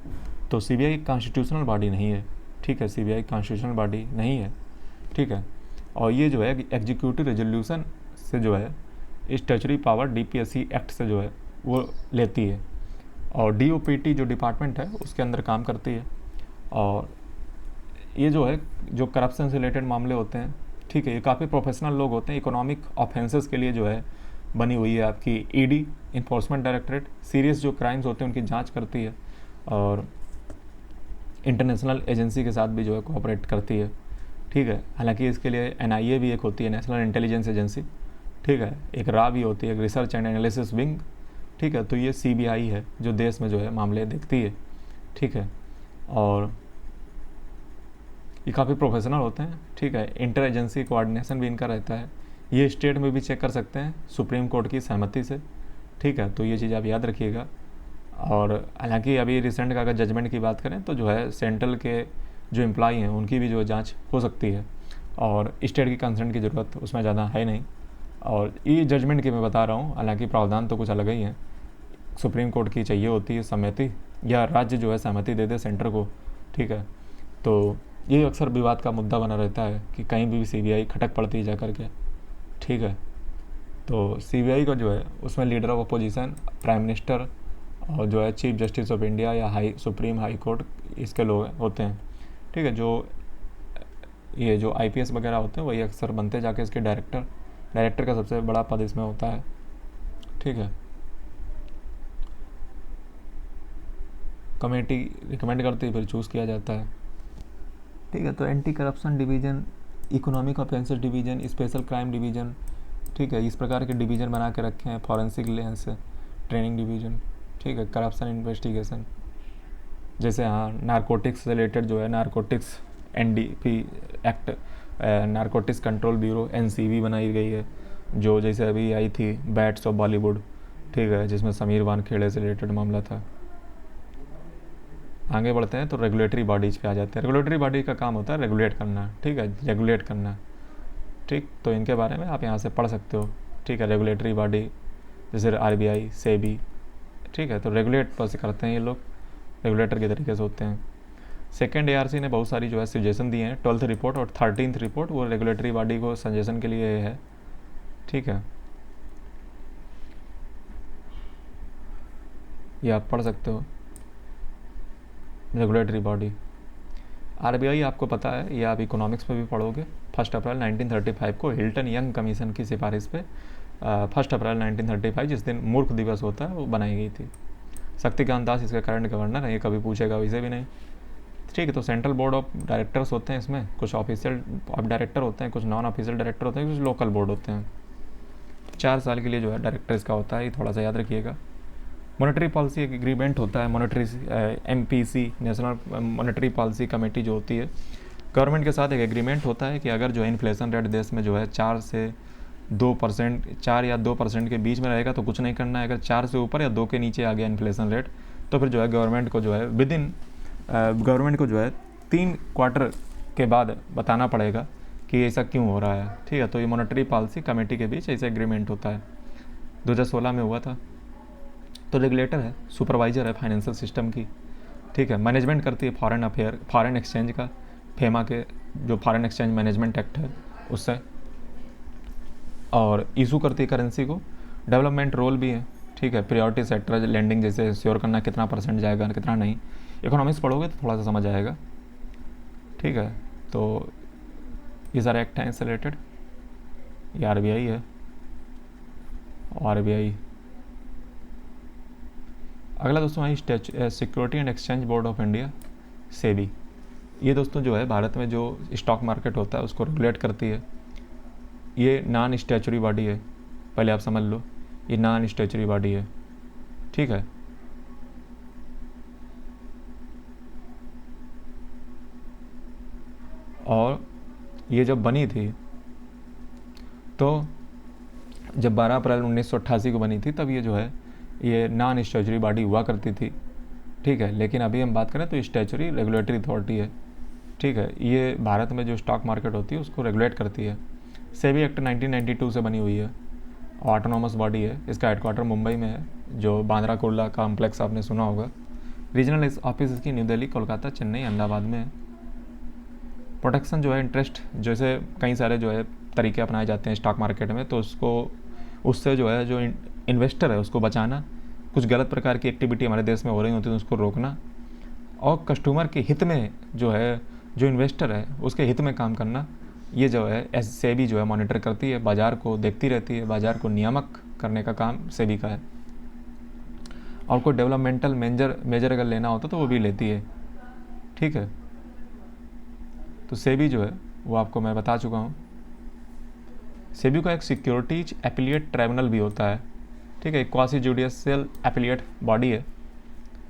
तो CBI कॉन्स्टिट्यूशनल बॉडी नहीं है। ठीक है, CBI कॉन्स्टिट्यूशनल बॉडी नहीं है। ठीक है, और ये जो है एग्जीक्यूटिव रेजोल्यूशन से जो है स्टैचुटरी पावर DPSC एक्ट से जो है वो लेती है, और DOPT जो डिपार्टमेंट है उसके अंदर काम करती है। और ये जो है जो करप्शन से रिलेटेड मामले होते हैं, ठीक है, ये काफ़ी प्रोफेशनल लोग होते हैं। इकोनॉमिक ऑफेंसेस के लिए जो है बनी हुई है आपकी ED, इन्फोर्समेंट डायरेक्टरेट। सीरियस जो क्राइम्स होते हैं उनकी जांच करती है, और इंटरनेशनल एजेंसी के साथ भी जो है कोऑपरेट करती है। ठीक है, हालांकि इसके लिए NIA भी एक होती है, नेशनल इंटेलिजेंस एजेंसी। ठीक है, एक RA भी होती है, एक रिसर्च एंड एनालिसिस विंग। ठीक है, तो ये CBI है जो देश में जो है मामले देखती है। ठीक है, और ये काफ़ी प्रोफेशनल होते हैं। ठीक है, इंटर एजेंसी कोऑर्डिनेशन भी इनका रहता है। ये स्टेट में भी चेक कर सकते हैं सुप्रीम कोर्ट की सहमति से। ठीक है, तो ये चीज़ आप याद रखिएगा। और हालांकि अभी रिसेंट का अगर जजमेंट की बात करें तो जो है सेंट्रल के जो एम्प्लॉय हैं उनकी भी जो जांच हो सकती है, और स्टेट की कंसर्न की ज़रूरत उसमें ज़्यादा है नहीं। और ये जजमेंट की मैं बता रहा हूँ, हालांकि प्रावधान तो कुछ अलग ही हैं। सुप्रीम कोर्ट की चाहिए होती है सहमति, या राज्य जो है सहमति दे दे सेंटर को। ठीक है, तो ये अक्सर विवाद का मुद्दा बना रहता है कि कहीं भी CBI खटक पड़ती है जा करके। ठीक है, तो CBI का जो है उसमें leader of opposition, prime minister, और जो है चीफ जस्टिस ऑफ इंडिया या सुप्रीम हाई कोर्ट, इसके लोग होते हैं। ठीक है, जो ये जो IPS वगैरह होते हैं वही अक्सर बनते जाके इसके डायरेक्टर का सबसे बड़ा पद इसमें होता है। ठीक है, कमेटी रिकमेंड करती है, फिर चूज़ किया जाता है। ठीक है, तो anti corruption division, economic offences division, special crime division. ठीक है, इस प्रकार के डिवीज़न बना के रखे हैं। Forensic lens training division. ठीक है, करप्शन इन्वेस्टिगेशन, जैसे हाँ नारकोटिक्स से रिलेटेड जो है narcotics NDP act, narcotics control bureau NCB बनाई गई है, जो जैसे अभी आई थी बैट्स ऑफ बॉलीवुड। ठीक है, जिसमें समीर वानखेड़े से रिलेटेड मामला था। आगे बढ़ते हैं तो रेगुलेटरी बॉडीज पे आ जाते हैं। रेगुलेटरी बॉडी का काम होता है रेगुलेट करना। ठीक है, रेगुलेट करना। ठीक, तो इनके बारे में आप यहाँ से पढ़ सकते हो। ठीक है, रेगुलेटरी बॉडी जैसे RBI, SEBI। ठीक है, तो रेगुलेट बस करते हैं ये लोग, रेगुलेटर के तरीके से होते हैं। सेकेंड ARC ने बहुत सारी जो है सजेशन दिए हैं। 12th रिपोर्ट और 13th रिपोर्ट वो रेगुलेटरी बॉडी को सजेशन के लिए है। ठीक है, ये आप पढ़ सकते हो। रेगुलेटरी बॉडी RBI आपको पता है, ये आप इकोनॉमिक्स में भी पढ़ोगे। 1 अप्रैल 1935 को हिल्टन यंग कमीशन की सिफारिश पे 1 अप्रैल 1935 जिस दिन मूर्ख दिवस होता है वो बनाई गई थी। शक्तिकांत दास इसका करंट गवर्नर है, ये कभी पूछेगा वैसे भी नहीं। ठीक है, तो सेंट्रल बोर्ड ऑफ डायरेक्टर्स होते हैं इसमें, कुछ ऑफिशियल डायरेक्टर होते हैं, कुछ नॉन ऑफिशियल डायरेक्टर होते हैं, कुछ लोकल बोर्ड होते हैं। 4 साल के लिए जो है डायरेक्टर इसका होता है, ये थोड़ा सा याद रखिएगा। मॉनेटरी पॉलिसी एक एग्रीमेंट होता है, monetary MPC, national monetary policy committee जो होती है गवर्नमेंट के साथ एक एग्रीमेंट होता है कि अगर जो है इन्फ्लेशन रेट देश में जो है 4 से 2%, 4 या 2% के बीच में रहेगा तो कुछ नहीं करना है। अगर 4 से ऊपर या 2 के नीचे आ गया इन्फ्लेशन रेट तो फिर जो है गवर्नमेंट को जो है गवर्नमेंट को जो है 3 क्वार्टर के बाद बताना पड़ेगा कि ऐसा क्यों हो रहा है, ठीक है। तो ये मॉनेटरी पॉलिसी कमेटी के बीच ऐसा एग्रीमेंट होता है, 2016 में हुआ था। तो रेगुलेटर है, सुपरवाइजर है फाइनेंशियल सिस्टम की, ठीक है। मैनेजमेंट करती है फॉरेन एक्सचेंज का, फेमा के जो फॉरेन एक्सचेंज मैनेजमेंट एक्ट है उससे, और इशू करती है करेंसी को। डेवलपमेंट रोल भी है, ठीक है। प्रायोरिटी सेक्टर लैंडिंग जैसे श्योर करना कितना परसेंट जाएगा कितना नहीं, इकोनॉमिक्स पढ़ोगे तो थोड़ा सा समझ आएगा, ठीक है। तो ये सारे एक्ट हैं इससे रिलेटेड। ये RBI है, RBI। अगला दोस्तों है security and exchange board of India, SEBI. ये दोस्तों जो है भारत में जो स्टॉक मार्केट होता है उसको रेगुलेट करती है। ये नॉन स्टैचुरी बॉडी है, पहले आप समझ लो, ये नॉन स्टैचुरी बॉडी है, ठीक है। और ये जब बनी थी तो जब 12 अप्रैल 1988 को बनी थी तब ये जो है ये नॉन स्टैचुरी बॉडी हुआ करती थी, ठीक है। लेकिन अभी हम बात करें तो स्टैचुरी रेगुलेटरी अथॉरिटी है, ठीक है। ये भारत में जो स्टॉक मार्केट होती है उसको रेगुलेट करती है। सेबी एक्ट 1992 से बनी हुई है, ऑटोनॉमस बॉडी है। इसका हेडक्वार्टर मुंबई में है, जो बांद्रा कुर्ला कॉम्प्लेक्स आपने सुना होगा। रीजनल ऑफिस इसकी न्यू दिल्ली, कोलकाता, चेन्नई, अहमदाबाद में है। प्रोटेक्शन जो है इंटरेस्ट, जैसे कई सारे जो है तरीके अपनाए जाते हैं स्टॉक मार्केट में, तो उससे जो है जो इन्वेस्टर है उसको बचाना, कुछ गलत प्रकार की एक्टिविटी हमारे देश में हो रही होती है तो उसको रोकना, और कस्टमर के हित में जो है जो इन्वेस्टर है उसके हित में काम करना। ये जो है सेबी जो है मॉनिटर करती है, बाज़ार को देखती रहती है, बाज़ार को नियामक करने का काम सेबी का है। और कोई डेवलपमेंटल मेजर अगर लेना होता तो वो भी लेती है, ठीक है। तो सेबी जो है वो आपको मैं बता चुका हूँ। सेबी का एक सिक्योरिटीज एपिलिएट ट्राइब्यूनल भी होता है, ठीक है। क्वासी जुडिशियल एपिलिएट बॉडी है,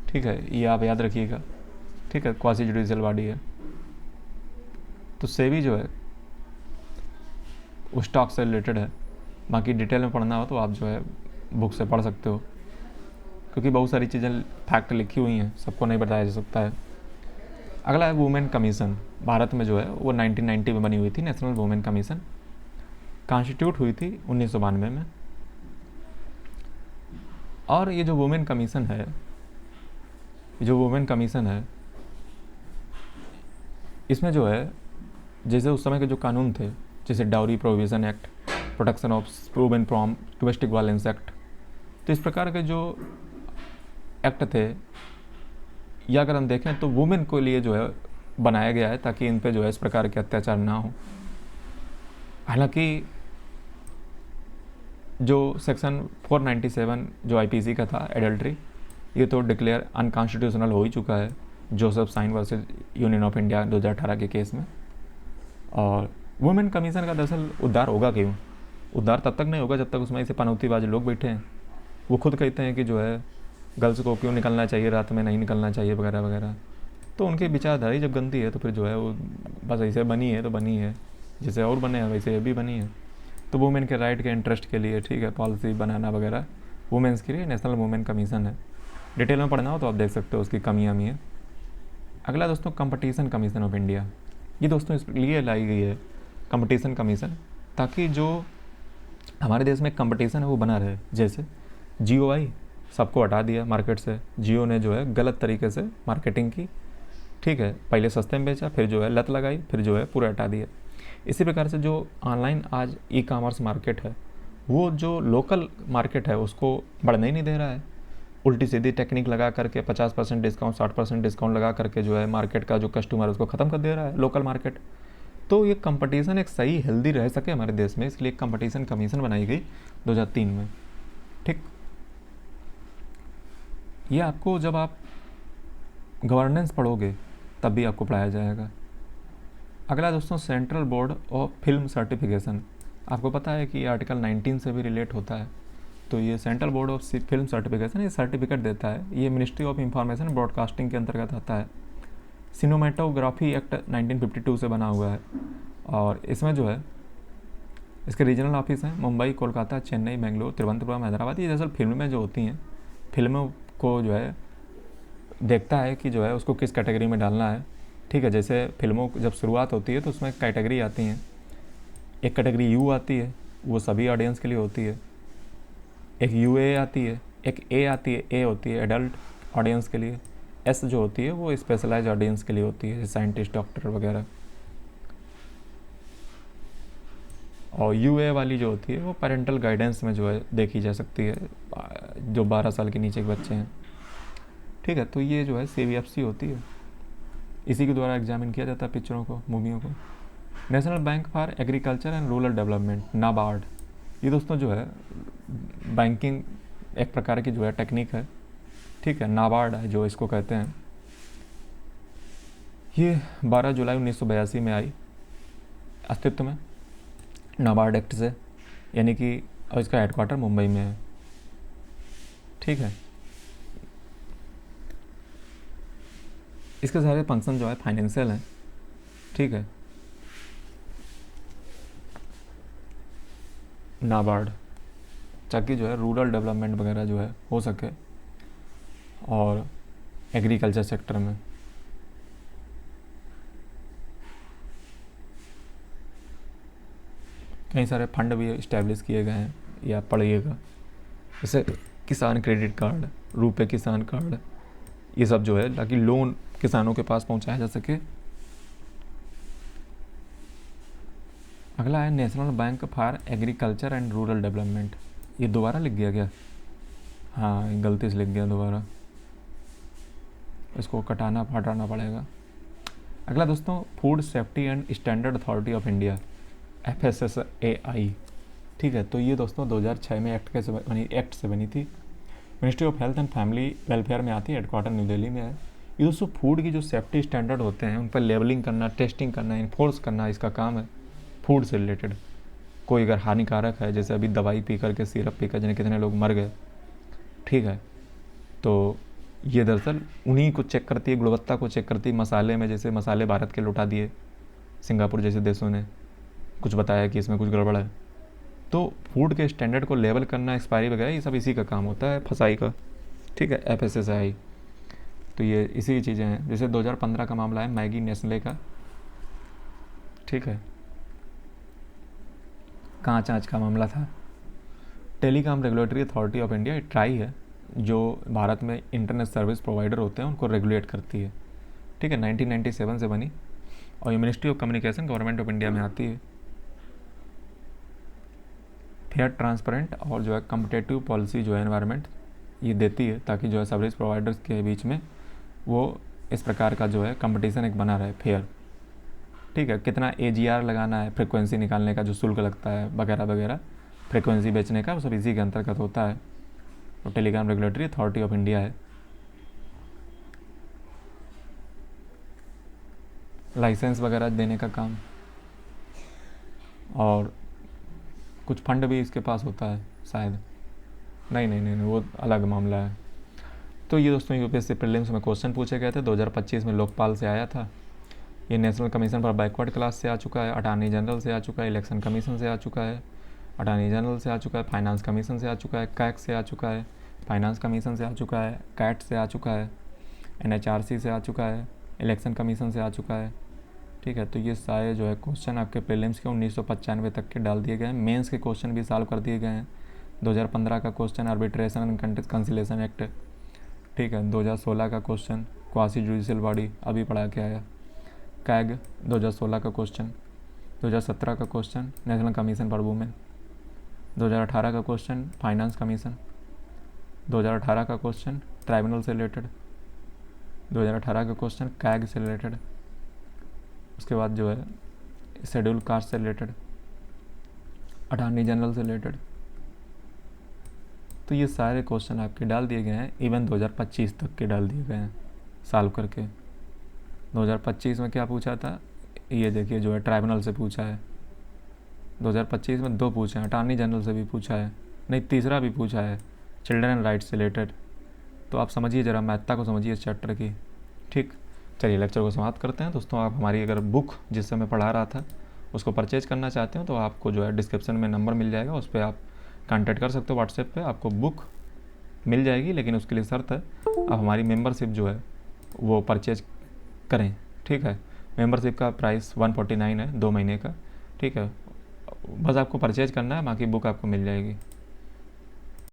ठीक है, ये आप याद रखिएगा, ठीक है। क्वासी जुडिशियल बॉडी है। तो सेबी जो है उस स्टॉक से रिलेटेड है। बाकी डिटेल में पढ़ना हो तो आप जो है बुक से पढ़ सकते हो, क्योंकि बहुत सारी चीज़ें फैक्ट लिखी हुई हैं, सबको नहीं बताया जा सकता है। अगला है वुमेन कमीशन। भारत में जो है वो 1990 में बनी हुई थी, नेशनल वुमेन कमीशन। कॉन्स्टिट्यूट हुई थी 1992 में। और ये जो वुमेन कमीशन है, इसमें जो है जैसे उस समय के जो कानून थे, जैसे dowry provision act, protection of women from domestic violence act, तो इस प्रकार के जो एक्ट थे, या अगर हम देखें तो वुमेन के लिए जो है बनाया गया है ताकि इन पे जो है इस प्रकार के अत्याचार ना हो। हालांकि जो सेक्शन 497 जो IPC का था एडल्ट्री, ये तो डिक्लेयर अनकॉन्स्टिट्यूशनल हो ही चुका है Joseph Shine versus union of India 2018 के केस में। और वुमेन कमीशन का दरअसल उद्धार होगा क्यों? उद्धार तब तक नहीं होगा जब तक उसमें ऐसे पनौतीबाज लोग बैठे हैं। वो खुद कहते हैं कि जो है गर्ल्स को क्यों निकलना चाहिए, रात में नहीं निकलना चाहिए वगैरह वगैरह। तो उनकी विचारधारा जब गंदी है तो फिर जो है वो बस ऐसे बनी है तो बनी है, जैसे और बने हैं वैसे ये भी बनी है। तो वुमेन के राइट के इंटरेस्ट के लिए, ठीक है, पॉलिसी बनाना वगैरह वुमेन्स के लिए नेशनल वुमेन कमीशन है। डिटेल में पढ़ना हो तो आप देख सकते हो उसकी कमियाँ भी हैं। अगला दोस्तों कंपटीशन कमीशन ऑफ इंडिया। ये दोस्तों इसलिए लाई गई है कंपटीशन कमीशन, ताकि जो हमारे देश में कंपटीशन है वो बना रहे। जैसे GOI सबको हटा दिया मार्केट से, जियो ने जो है गलत तरीके से मार्केटिंग की, ठीक है, पहले सस्ते में बेचा, फिर जो है लत लगाई, फिर जो है पूरा हटा दिया। इसी प्रकार से जो ऑनलाइन आज ई-कॉमर्स मार्केट है, वो जो लोकल मार्केट है उसको बढ़ने ही नहीं दे रहा है। उल्टी सीधी टेक्निक लगा करके 50% डिस्काउंट, 60% डिस्काउंट लगा करके जो है मार्केट का जो कस्टमर है उसको ख़त्म कर दे रहा है लोकल मार्केट। तो ये कंपटीशन एक सही हेल्दी रह सके हमारे देश में, इसलिए कंपटीशन कमीशन बनाई गई 2003 में, ठीक। ये आपको जब आप गवर्नेंस पढ़ोगे तब भी आपको पढ़ाया जाएगा। अगला दोस्तों central board of film certification. आपको पता है कि आर्टिकल 19 से भी रिलेट होता है। तो ये central board of film certification ये सर्टिफिकेट देता है। ये मिनिस्ट्री ऑफ इंफॉर्मेशन ब्रॉडकास्टिंग के अंतर्गत आता है। सिनेमेटोग्राफी एक्ट 1952 से बना हुआ है और इसमें जो है इसके रीजनल ऑफिस हैं मुंबई, कोलकाता, चेन्नई, बेंगलुरु, तिरुवनंतपुरम, हैदराबाद। ये दरअसल फिल्में जो होती हैं, फिल्मों को जो है देखता है कि जो है उसको किस कैटेगरी में डालना है। ठीक है, जैसे फिल्मों जब शुरुआत होती है तो उसमें कैटेगरी आती हैं। एक कैटेगरी यू आती है, वो सभी ऑडियंस के लिए होती है। एक यूए आती है, एक ए आती है, ए होती है एडल्ट ऑडियंस के लिए। एस जो होती है वो स्पेशलाइज ऑडियंस के लिए होती है, साइंटिस्ट, डॉक्टर वगैरह। और यूए वाली जो होती है वो पेरेंटल गाइडेंस में जो है देखी जा सकती है, जो 12 साल के नीचे के बच्चे हैं। ठीक है, तो ये जो है CBFC होती है, इसी के द्वारा एग्जामिन किया जाता है पिक्चरों को, मूवियों को। National bank for agriculture and rural development, NABARD, ये दोस्तों जो है बैंकिंग एक प्रकार की जो है टेक्निक है। ठीक है, नाबार्ड है जो इसको कहते हैं। ये 12 जुलाई 1982 में आई अस्तित्व में नाबार्ड एक्ट से, यानी कि और इसका हेडक्वार्टर मुंबई में है। ठीक है, इसके सारे फंक्शन जो है फाइनेंशियल हैं। ठीक है, नाबार्ड, ताकि जो है रूरल डेवलपमेंट वगैरह जो है हो सके और एग्रीकल्चर सेक्टर में। कई सारे फंड भी इस्टेब्लिश किए गए हैं, या पढ़िएगा, जैसे किसान क्रेडिट कार्ड, रुपए किसान कार्ड, ये सब जो है ताकि लोन किसानों के पास पहुंचाया जा सके। अगला है national bank for agriculture and rural development. ये दोबारा लिख गया क्या? हाँ, गलती से लिख गया दोबारा, इसको हटाना पड़ेगा। अगला दोस्तों food safety and standard authority of India, FSSAI। ठीक है, तो ये दोस्तों 2006 में एक्ट से बनी थी। Ministry of health and family welfare में आती है, हेडक्वार्टर न्यू दिल्ली में है। ये दोस्तों फूड की जो सेफ्टी स्टैंडर्ड होते हैं उन पर लेबलिंग करना, टेस्टिंग करना, इन्फोर्स करना, इसका काम है फूड से रिलेटेड। कोई अगर हानिकारक है, जैसे अभी दवाई पी करके, सिरप पी कर जिन्हें कितने लोग मर गए, ठीक है, तो ये दरअसल उन्हीं को चेक करती है, गुणवत्ता को चेक करती है। मसाले में जैसे मसाले भारत के लौटा दिए सिंगापुर जैसे देशों ने, कुछ बताया कि इसमें कुछ गड़बड़ है, तो फूड के स्टैंडर्ड को लेवल करना, एक्सपायरी वगैरह, ये सब इसी का काम होता है, फसाई का। ठीक है, FSSAI, तो ये इसी की चीज़ें हैं। जैसे 2015 का मामला है मैगी नेस्ले का। ठीक है, कांच आँच का मामला था। Telecom regulatory authority of India, try है, जो भारत में इंटरनेट सर्विस प्रोवाइडर होते हैं उनको रेगुलेट करती है। ठीक है, 1997 से बनी और ये ministry of communication government of India में आती है। फेयर, ट्रांसपेरेंट और जो है कम्पिटेटिव पॉलिसी जो है एनवायरनमेंट ये देती है, ताकि जो है सर्विस प्रोवाइडर्स के बीच में वो इस प्रकार का जो है कंपटीशन एक बना रहे, फेयर। ठीक है, कितना AGR लगाना है, फ्रिक्वेंसी निकालने का जो शुल्क लगता है वगैरह वगैरह, फ्रिक्वेंसी बेचने का, वो सब इसी के अंतर्गत होता है। तो telecom regulatory authority of India है। लाइसेंस वगैरह देने का काम, और कुछ फंड भी इसके पास होता है शायद, नहीं, वो अलग मामला है। तो ये दोस्तों UPSC प्रीलिम्स में क्वेश्चन पूछे गए थे। 2025 में लोकपाल से आया था। ये national commission for backward class से आ चुका है, अटॉर्नी जनरल से आ चुका है, इलेक्शन कमीशन से आ चुका है, अटॉर्नी जनरल से आ चुका है, फाइनेंस कमीशन से आ चुका है, कैग से आ चुका है, फाइनेंस कमीशन से आ चुका है, कैट से आ चुका है, NHRC से आ चुका है, इलेक्शन कमीशन से आ चुका है। ठीक है, तो ये सारे जो है क्वेश्चन आपके प्रीलिम्स के 1995 तक के डाल दिए गए हैं। मेंस के क्वेश्चन भी सॉल्व कर दिए गए हैं। 2015 का question arbitration and conciliation act. ठीक है, 2016 का क्वेश्चन क्वासी जुडिशियल बॉडी, अभी पढ़ा के आया। कैग 2016 का क्वेश्चन। 2017 का question national commission for women. 2018 का क्वेश्चन फाइनेंस कमीशन। 2018 का क्वेश्चन ट्राइब्यूनल से रिलेटेड। 2018 का क्वेश्चन कैग से रिलेटेड। उसके बाद जो है शेड्यूल कास्ट से रिलेटेड, अटॉर्नी जनरल से रिलेटेड। तो ये सारे क्वेश्चन आपके डाल दिए गए हैं, इवन 2025 तक के डाल दिए गए हैं सॉल्व करके। 2025 में क्या पूछा था, ये देखिए जो है ट्राइब्यूनल से पूछा है। 2025 में 2 पूछे हैं, अटॉर्नी जनरल से भी पूछा है, नहीं तीसरा भी पूछा है, चिल्ड्रन राइट्स से रिलेटेड। तो आप समझिए ज़रा, महत्ता को समझिए इस चैप्टर की। ठीक, चलिए लेक्चर को समाप्त करते हैं। दोस्तों आप हमारी अगर बुक जिससे मैं पढ़ा रहा था उसको परचेज करना चाहते हो तो आपको जो है डिस्क्रिप्शन में नंबर मिल जाएगा, उस पर आप कांटेक्ट कर सकते हो व्हाट्सएप पे, आपको बुक मिल जाएगी। लेकिन उसके लिए शर्त है आप हमारी मेंबरशिप जो है वो परचेज करें, ठीक है। मेंबरशिप का प्राइस 149 है 2 महीने का, ठीक है। बस आपको परचेज करना है, बाकी बुक आपको मिल जाएगी।